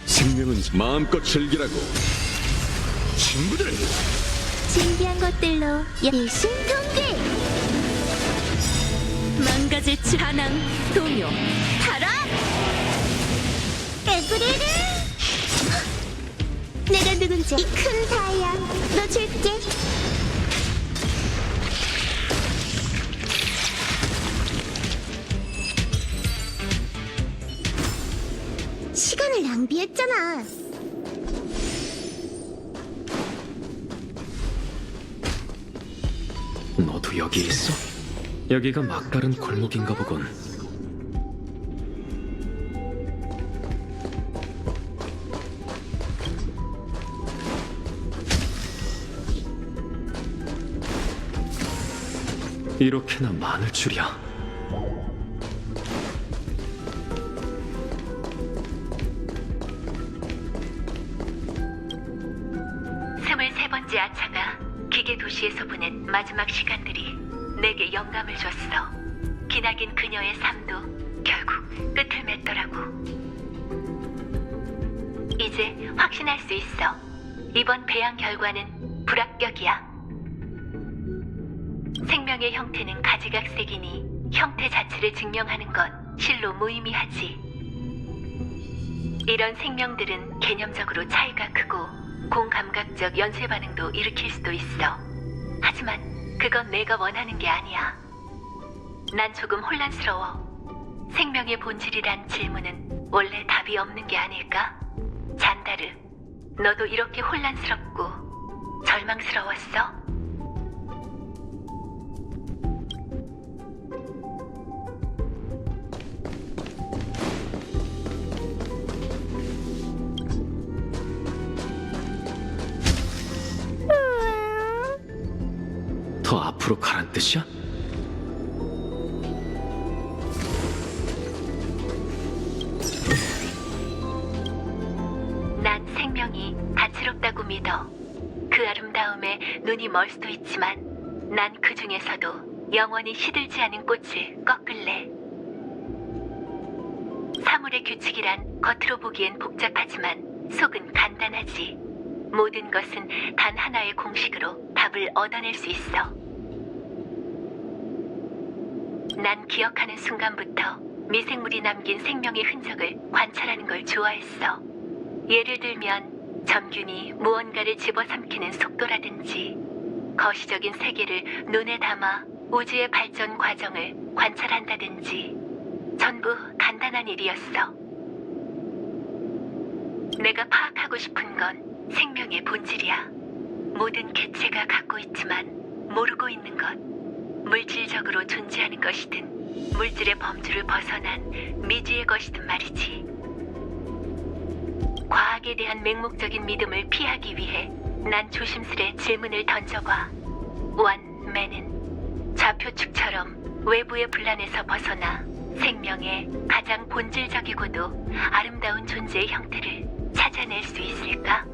생명은 마음껏 즐기라고. 친구들, 신기한 것들로 일심동기. 망가질 찬양, 동요, 타락! 에브리를 내가 누군지 이 큰 다이아 너 줄게. 시간을 낭비했잖아. 너도 여기 있어? 여기가 막다른 골목인가 보군. 이렇게나 많을 줄이야. 23번째 아차가 기계 도시에서 보낸 마지막 시간들이 내게 영감을 줬어. 기나긴 그녀의 삶도 결국 끝을 맺더라고. 이제 확신할 수 있어. 이번 배양 결과는 불합격이야. 생명의 형태는 가지각색이니 형태 자체를 증명하는 건 실로 무의미하지. 이런 생명들은 개념적으로 차이가 크고 공감각적 연쇄 반응도 일으킬 수도 있어. 하지만 그건 내가 원하는 게 아니야. 난 조금 혼란스러워. 생명의 본질이란 질문은 원래 답이 없는 게 아닐까? 잔다르, 너도 이렇게 혼란스럽고 절망스러웠어? 더 앞으로 가란 뜻이야? 난 생명이 다채롭다고 믿어. 그 아름다움에 눈이 멀 수도 있지만 난 그 중에서도 영원히 시들지 않은 꽃을 꺾을래. 사물의 규칙이란 겉으로 보기엔 복잡하지만 속은 간단하지. 모든 것은 단 하나의 공식으로 답을 얻어낼 수 있어. 난 기억하는 순간부터 미생물이 남긴 생명의 흔적을 관찰하는 걸 좋아했어. 예를 들면 점균이 무언가를 집어삼키는 속도라든지 거시적인 세계를 눈에 담아 우주의 발전 과정을 관찰한다든지 전부 간단한 일이었어. 내가 파악하고 싶은 건 생명의 본질이야. 모든 개체가 갖고 있지만 모르고 있는 것, 물질적으로 존재하는 것이든 물질의 범주를 벗어난 미지의 것이든 말이지. 과학에 대한 맹목적인 믿음을 피하기 위해 난 조심스레 질문을 던져봐. 완매는 좌표축처럼 외부의 분란에서 벗어나 생명의 가장 본질적이고도 아름다운 존재의 형태를 찾아낼 수 있을까?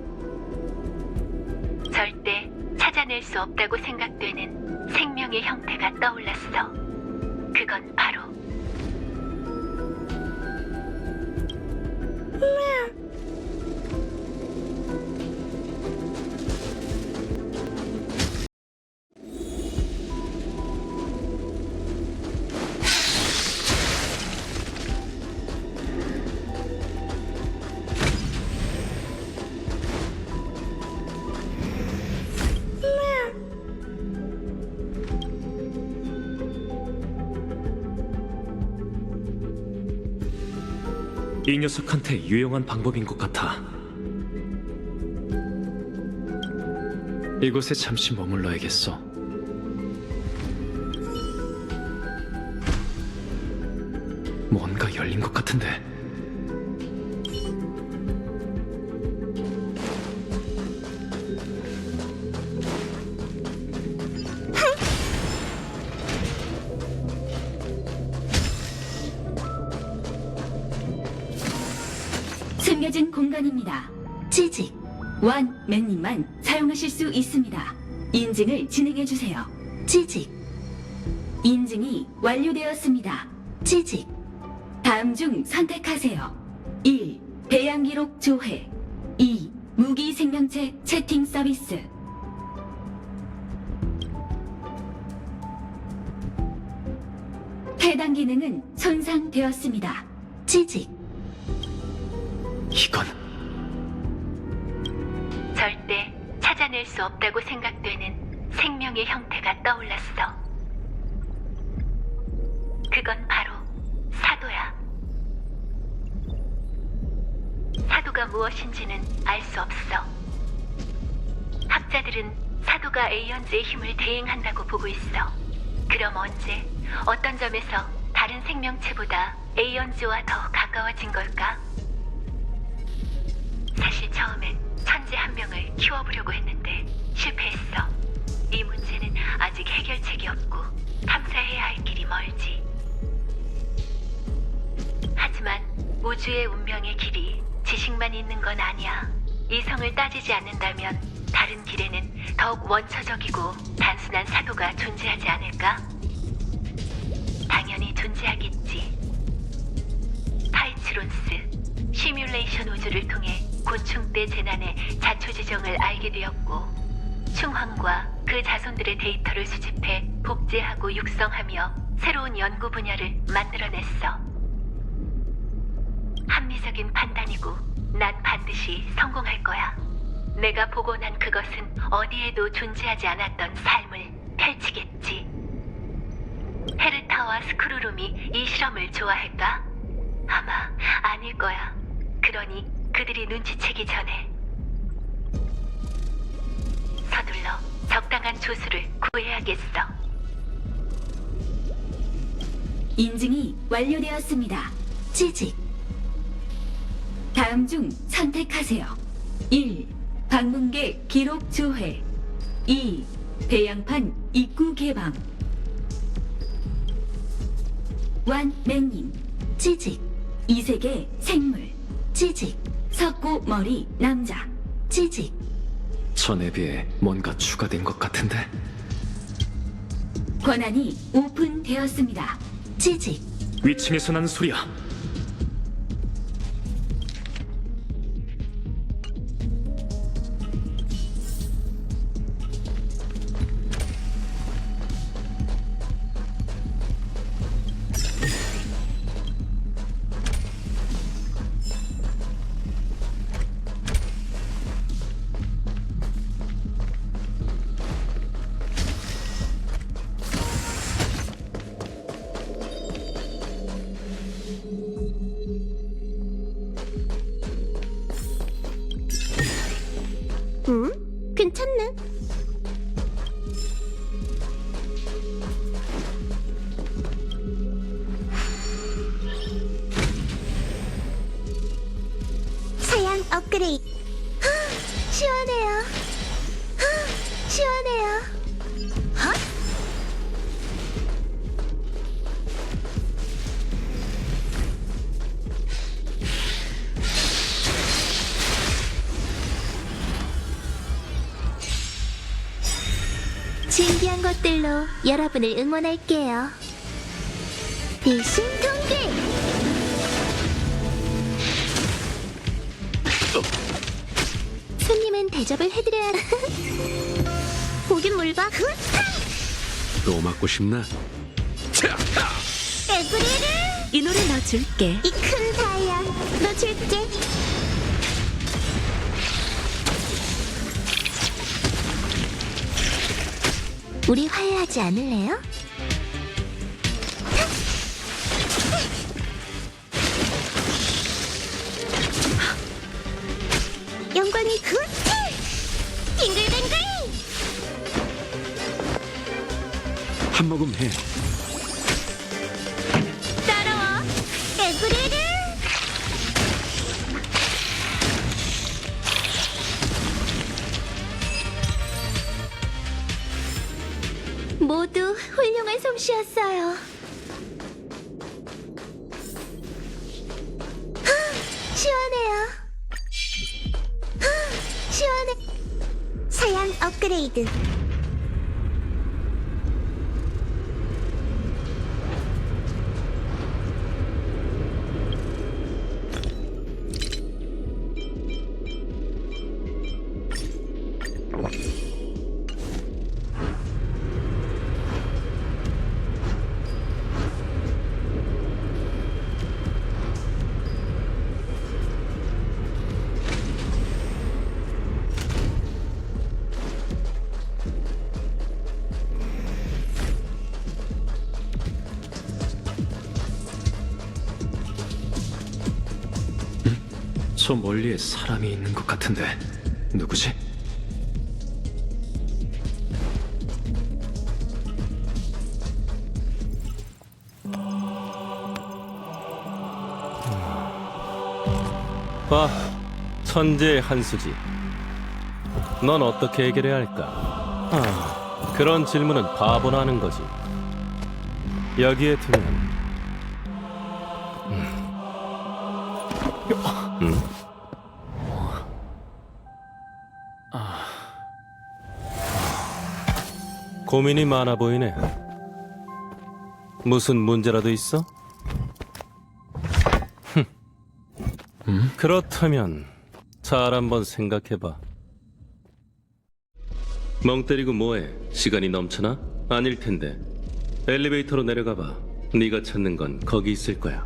절대 찾아낼 수 없다고 생각되는 생명의 형태가 떠올랐어. 그건 바로 이 녀석한테 유용한 방법인 것 같아. 이곳에 잠시 머물러야겠어. 뭔가 열린 것 같은데. 숨겨진 공간입니다. 지직. 완맨님만 사용하실 수 있습니다. 인증을 진행해주세요. 지직. 인증이 완료되었습니다. 지직. 다음 중 선택하세요. 1. 배양기록 조회. 2. 무기 생명체 채팅 서비스. 해당 기능은 손상되었습니다. 지직. 이건 절대 찾아낼 수 없다고 생각되는 생명의 형태가 떠올랐어. 그건 바로 사도야. 사도가 무엇인지는 알 수 없어. 학자들은 사도가 에이언즈의 힘을 대행한다고 보고 있어. 그럼 언제, 어떤 점에서 다른 생명체보다 에이언즈와 더 가까워진 걸까? 사실 처음엔 천재 한 명을 키워보려고 했는데 실패했어. 이 문제는 아직 해결책이 없고 탐사해야 할 길이 멀지. 하지만 우주의 운명의 길이 지식만 있는 건 아니야. 이성을 따지지 않는다면 다른 길에는 더욱 원초적이고 단순한 사도가 존재하지 않을까? 당연히 존재하겠지. 파이츠론스, 시뮬레이션 우주를 통해 고충 때 재난의 자초지정을 알게 되었고 충황과 그 자손들의 데이터를 수집해 복제하고 육성하며 새로운 연구 분야를 만들어냈어. 합리적인 판단이고 난 반드시 성공할 거야. 내가 보고 난 그것은 어디에도 존재하지 않았던 삶을 펼치겠지. 헤르타와 스크루룸이 이 실험을 좋아할까? 아마 아닐 거야. 그러니 그들이 눈치채기 전에 가능한 조수를 구해야겠어. 인증이 완료되었습니다. 취직. 다음 중 선택하세요. 1. 방문객 기록 조회. 2. 배양판 입구 개방. 완맨님 취직. 이색의 생물 취직. 석고 머리 남자 취직. 전에 비해 뭔가 추가된 것 같은데. 권한이 오픈되었습니다. 취직. 위층에서 나는 소리야. 괜찮네. 사양 업그레이드. 시원해요. 시원해요. 신기한 것들로 여러분을 응원할게요. 대신 동기. 손님은 대접을 해드려야. 보긴 뭘 봐. 또 맞고 싶나? 에브리를. 이 노래 넣어줄게. 이 큰 다이아 너 줄게. 우리 화해하지 않을래요? 영광이 굿해! 빙글빙글! 한 모금 해. 따라와! 에브리를! 모두 훌륭한 솜씨였어요. 시원해요. 시원해. 사양 업그레이드. 저 멀리에 사람이 있는 것 같은데 누구지? 봐, 천재의 한수지. 넌 어떻게 해결해야 할까? 그런 질문은 바보나 하는 거지. 여기에 두면 고민이 많아 보이네. 무슨 문제라도 있어? 그렇다면 잘 한번 생각해봐. 멍 때리고 뭐해? 시간이 넘쳐나? 아닐 텐데. 엘리베이터로 내려가봐. 네가 찾는 건 거기 있을 거야.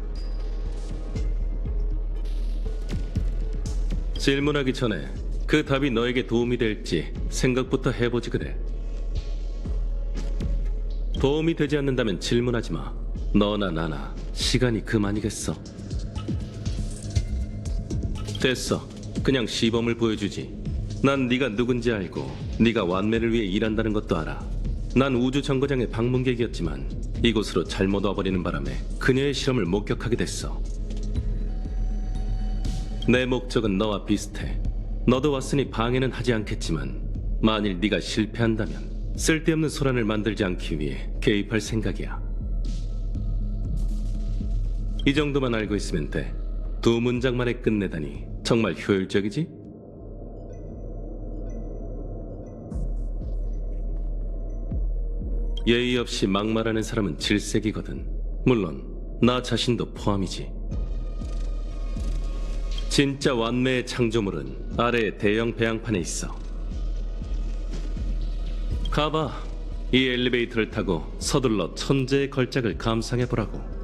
질문하기 전에 그 답이 너에게 도움이 될지 생각부터 해보지 그래. 도움이 되지 않는다면 질문하지 마. 너나 나나 시간이 그만이겠어. 됐어. 그냥 시범을 보여주지. 난 네가 누군지 알고 네가 완매를 위해 일한다는 것도 알아. 난 우주 정거장의 방문객이었지만 이곳으로 잘못 와버리는 바람에 그녀의 실험을 목격하게 됐어. 내 목적은 너와 비슷해. 너도 왔으니 방해는 하지 않겠지만 만일 네가 실패한다면 쓸데없는 소란을 만들지 않기 위해 개입할 생각이야. 이 정도만 알고 있으면 돼. 2문장만에 끝내다니 정말 효율적이지? 예의 없이 막말하는 사람은 질색이거든. 물론 나 자신도 포함이지. 진짜 완매의 창조물은 아래의 대형 배양판에 있어. 가봐. 이 엘리베이터를 타고 서둘러 천재의 걸작을 감상해보라고.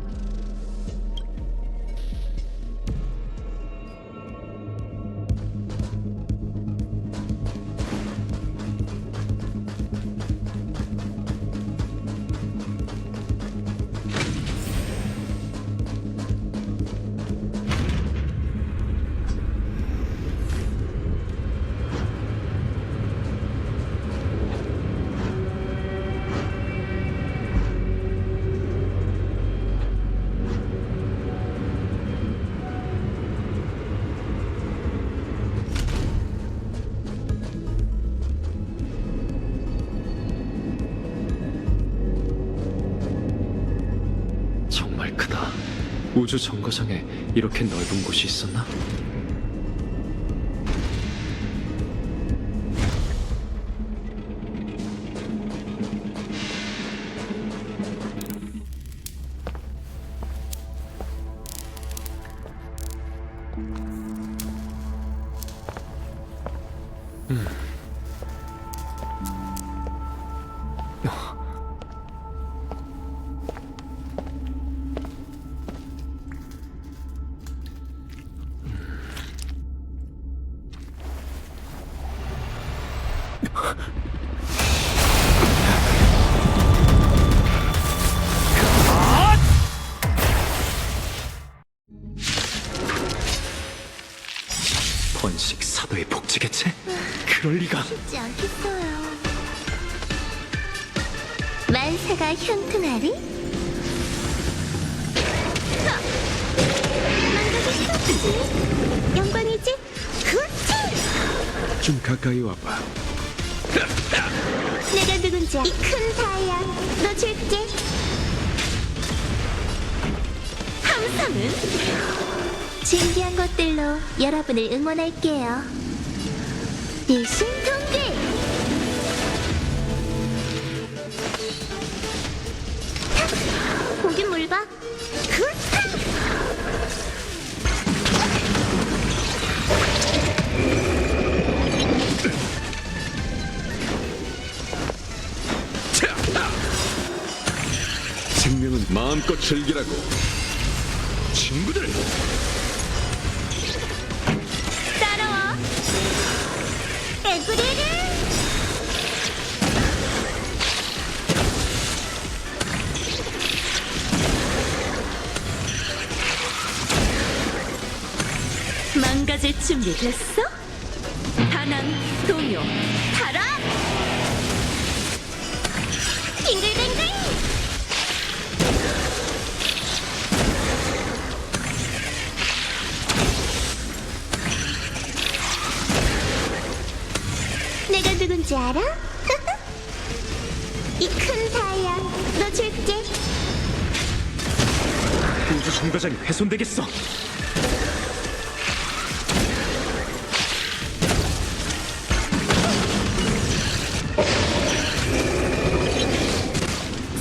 정말 크다. 우주 정거장에 이렇게 넓은 곳이 있었나? 번식 사도의 복지개체? 그럴 리가. 쉽지 않겠어요. 만사가 현tun하리? 망가기 싫었지? 영광이지? 그렇지! 좀 가까이 와봐. 내가 누군지 이 큰 다이아 너 줄게. 함성은? 신기한 것들로 여러분을 응원할게요. 일심 동기. 보긴 뭘 봐. 생명은 마음껏 즐기라고. 친구들! 따라와. 에브리를. 망가질 준비 됐어? 반항, 동요, 타라. 빙글빙글. 내가 누군지 알아? 이 큰 다이아 너 줄게. 우주 정거장이 훼손되겠어.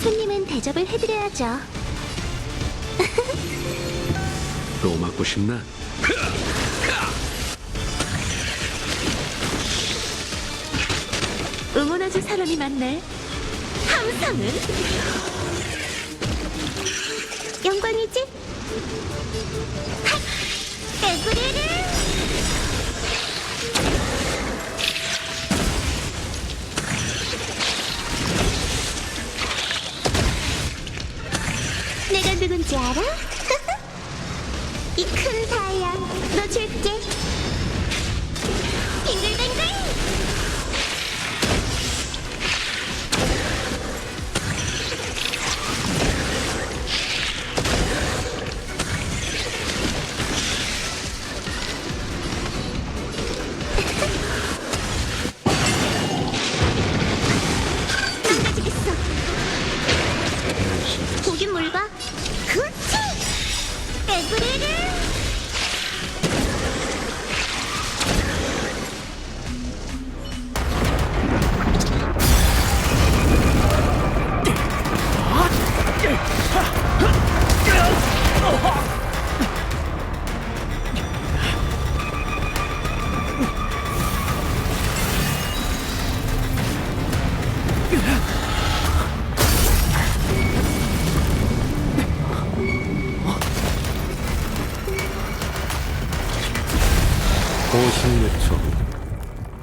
손님은 대접을 해드려야죠. 또 맞고 싶나? 응원해줄 사람이 많네. 함성은? 영광이지? 핫! 에브리를. 내가 누군지 알아? 이 큰 다이아 너 줄게. 빙글빙글.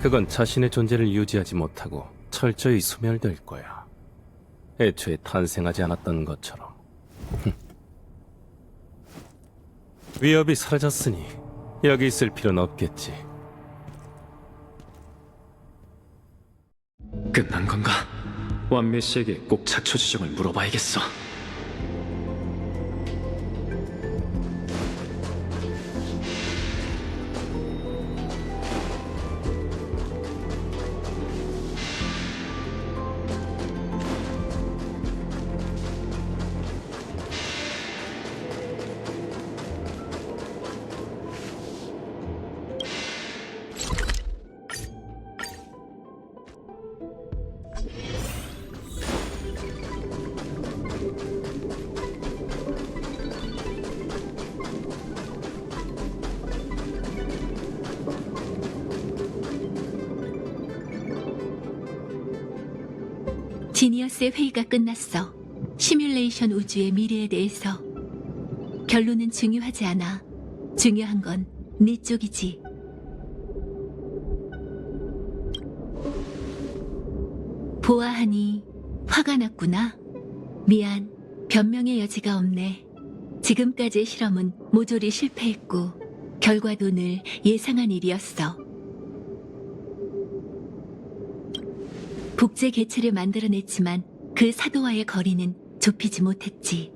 그건 자신의 존재를 유지하지 못하고 철저히 소멸될 거야. 애초에 탄생하지 않았던 것처럼. 위협이 사라졌으니 여기 있을 필요는 없겠지. 끝난 건가? 완매 씨에게 꼭 자초 지정을 물어봐야겠어. 지니어스의 회의가 끝났어. 시뮬레이션 우주의 미래에 대해서. 결론은 중요하지 않아. 중요한 건 네 쪽이지. 보아하니 화가 났구나. 미안. 변명의 여지가 없네. 지금까지의 실험은 모조리 실패했고 결과도 늘 예상한 일이었어. 복제 개체를 만들어냈지만 그 사도와의 거리는 좁히지 못했지.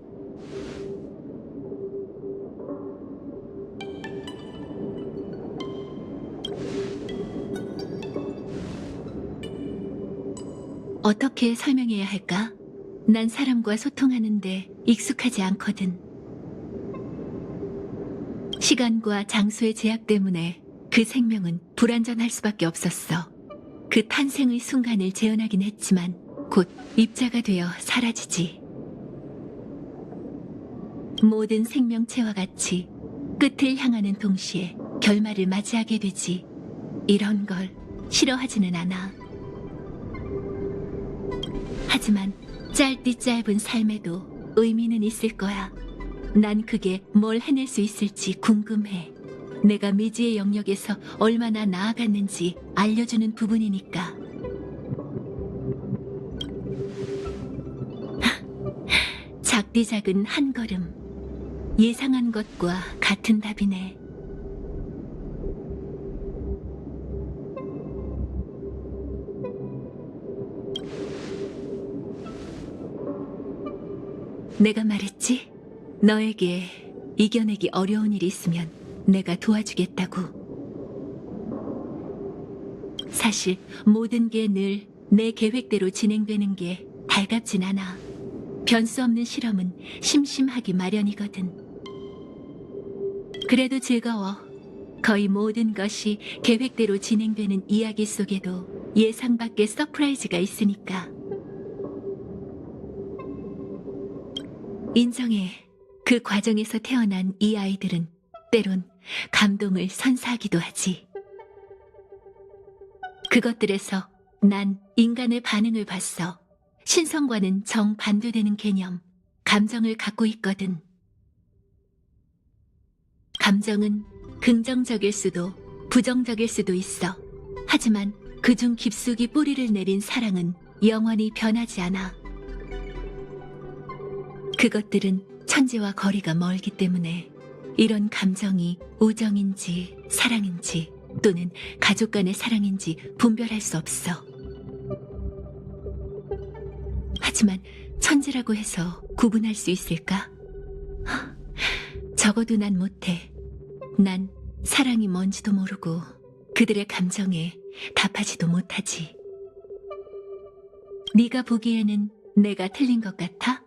어떻게 설명해야 할까? 난 사람과 소통하는데 익숙하지 않거든. 시간과 장소의 제약 때문에 그 생명은 불완전할 수밖에 없었어. 그 탄생의 순간을 재현하긴 했지만 곧 입자가 되어 사라지지. 모든 생명체와 같이 끝을 향하는 동시에 결말을 맞이하게 되지. 이런 걸 싫어하지는 않아. 하지만 짧디 짧은 삶에도 의미는 있을 거야. 난 그게 뭘 해낼 수 있을지 궁금해. 내가 미지의 영역에서 얼마나 나아갔는지 알려주는 부분이니까. 작디 작은 한 걸음. 예상한 것과 같은 답이네. 내가 말했지? 너에게 이겨내기 어려운 일이 있으면 내가 도와주겠다고. 사실 모든 게 늘 내 계획대로 진행되는 게 달갑진 않아. 변수 없는 실험은 심심하기 마련이거든. 그래도 즐거워. 거의 모든 것이 계획대로 진행되는 이야기 속에도 예상 밖의 서프라이즈가 있으니까. 인정해. 그 과정에서 태어난 이 아이들은 때론 감동을 선사하기도 하지. 그것들에서 난 인간의 반응을 봤어. 신성과는 정반대되는 개념, 감정을 갖고 있거든. 감정은 긍정적일 수도 부정적일 수도 있어. 하지만 그중 깊숙이 뿌리를 내린 사랑은 영원히 변하지 않아. 그것들은 천지와 거리가 멀기 때문에 이런 감정이 우정인지 사랑인지 또는 가족 간의 사랑인지 분별할 수 없어. 하지만 천지라고 해서 구분할 수 있을까? 적어도 난 못해. 난 사랑이 뭔지도 모르고 그들의 감정에 답하지도 못하지. 네가 보기에는 내가 틀린 것 같아?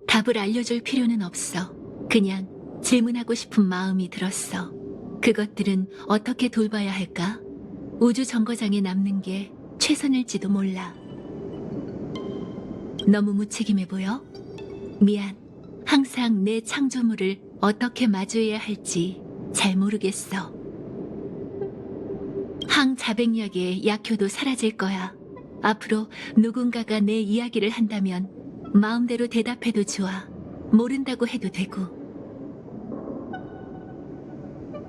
답을 알려줄 필요는 없어. 그냥 질문하고 싶은 마음이 들었어. 그것들은 어떻게 돌봐야 할까? 우주 정거장에 남는 게 최선일지도 몰라. 너무 무책임해 보여? 미안. 항상 내 창조물을 어떻게 마주해야 할지 잘 모르겠어. 항자백력의 약효도 사라질 거야. 앞으로 누군가가 내 이야기를 한다면 마음대로 대답해도 좋아. 모른다고 해도 되고.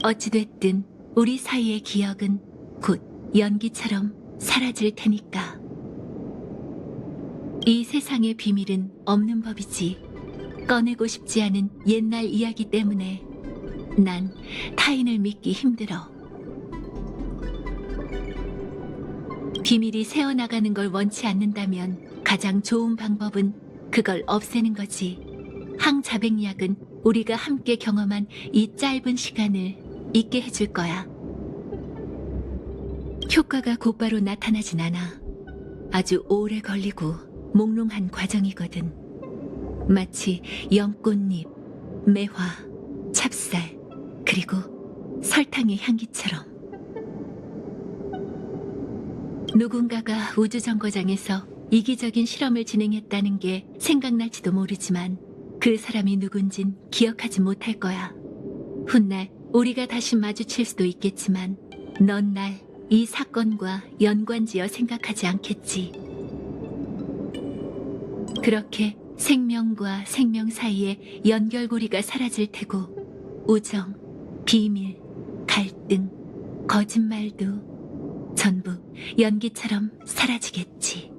어찌됐든 우리 사이의 기억은 곧 연기처럼 사라질 테니까. 이 세상의 비밀은 없는 법이지. 꺼내고 싶지 않은 옛날 이야기 때문에 난 타인을 믿기 힘들어. 비밀이 새어나가는 걸 원치 않는다면 가장 좋은 방법은 그걸 없애는 거지. 항자백약은 우리가 함께 경험한 이 짧은 시간을 잊게 해줄 거야. 효과가 곧바로 나타나진 않아. 아주 오래 걸리고 몽롱한 과정이거든. 마치 연꽃잎, 매화, 찹쌀, 그리고 설탕의 향기처럼. 누군가가 우주정거장에서 이기적인 실험을 진행했다는 게 생각날지도 모르지만 그 사람이 누군진 기억하지 못할 거야. 훗날 우리가 다시 마주칠 수도 있겠지만 넌 날 이 사건과 연관지어 생각하지 않겠지. 그렇게 생명과 생명 사이에 연결고리가 사라질 테고 우정, 비밀, 갈등, 거짓말도 전부 연기처럼 사라지겠지.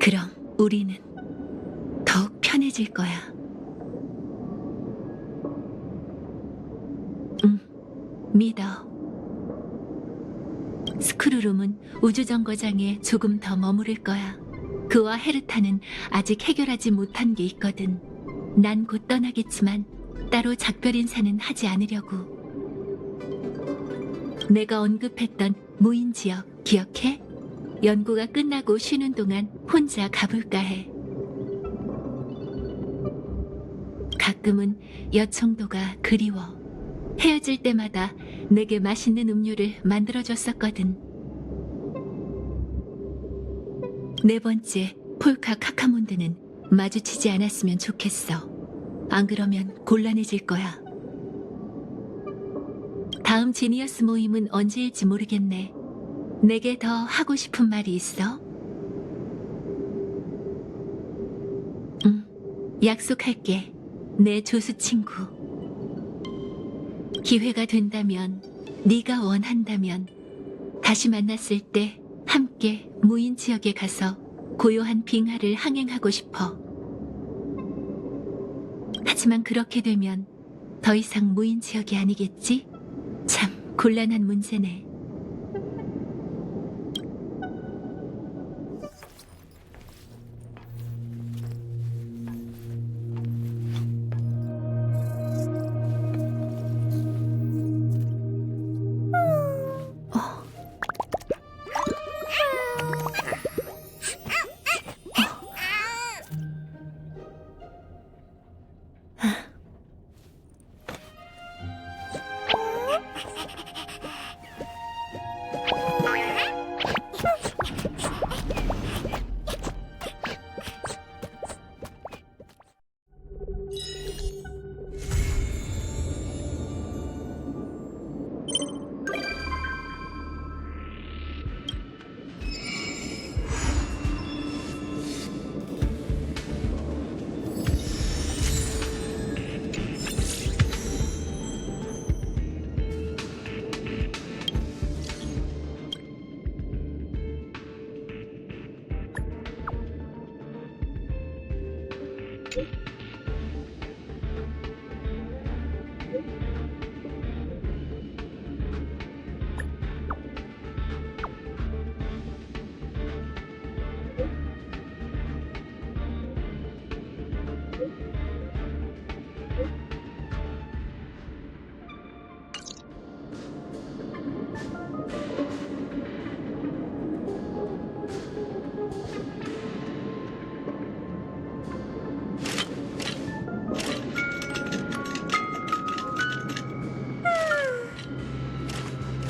그럼 우리는 더욱 편해질 거야. 믿어. 스크루룸은 우주정거장에 조금 더 머무를 거야. 그와 헤르타는 아직 해결하지 못한 게 있거든. 난 곧 떠나겠지만 따로 작별 인사는 하지 않으려고. 내가 언급했던 무인 지역 기억해? 연구가 끝나고 쉬는 동안 혼자 가볼까 해. 가끔은 여청도가 그리워. 헤어질 때마다 내게 맛있는 음료를 만들어줬었거든. 네 번째 폴카 카카몬드는 마주치지 않았으면 좋겠어. 안 그러면 곤란해질 거야. 다음 지니어스 모임은 언제일지 모르겠네. 내게 더 하고 싶은 말이 있어? 약속할게. 내 조수 친구. 기회가 된다면, 네가 원한다면 다시 만났을 때 함께 무인 지역에 가서 고요한 빙하를 항행하고 싶어. 하지만 그렇게 되면 더 이상 무인 지역이 아니겠지? 참 곤란한 문제네.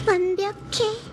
완벽해.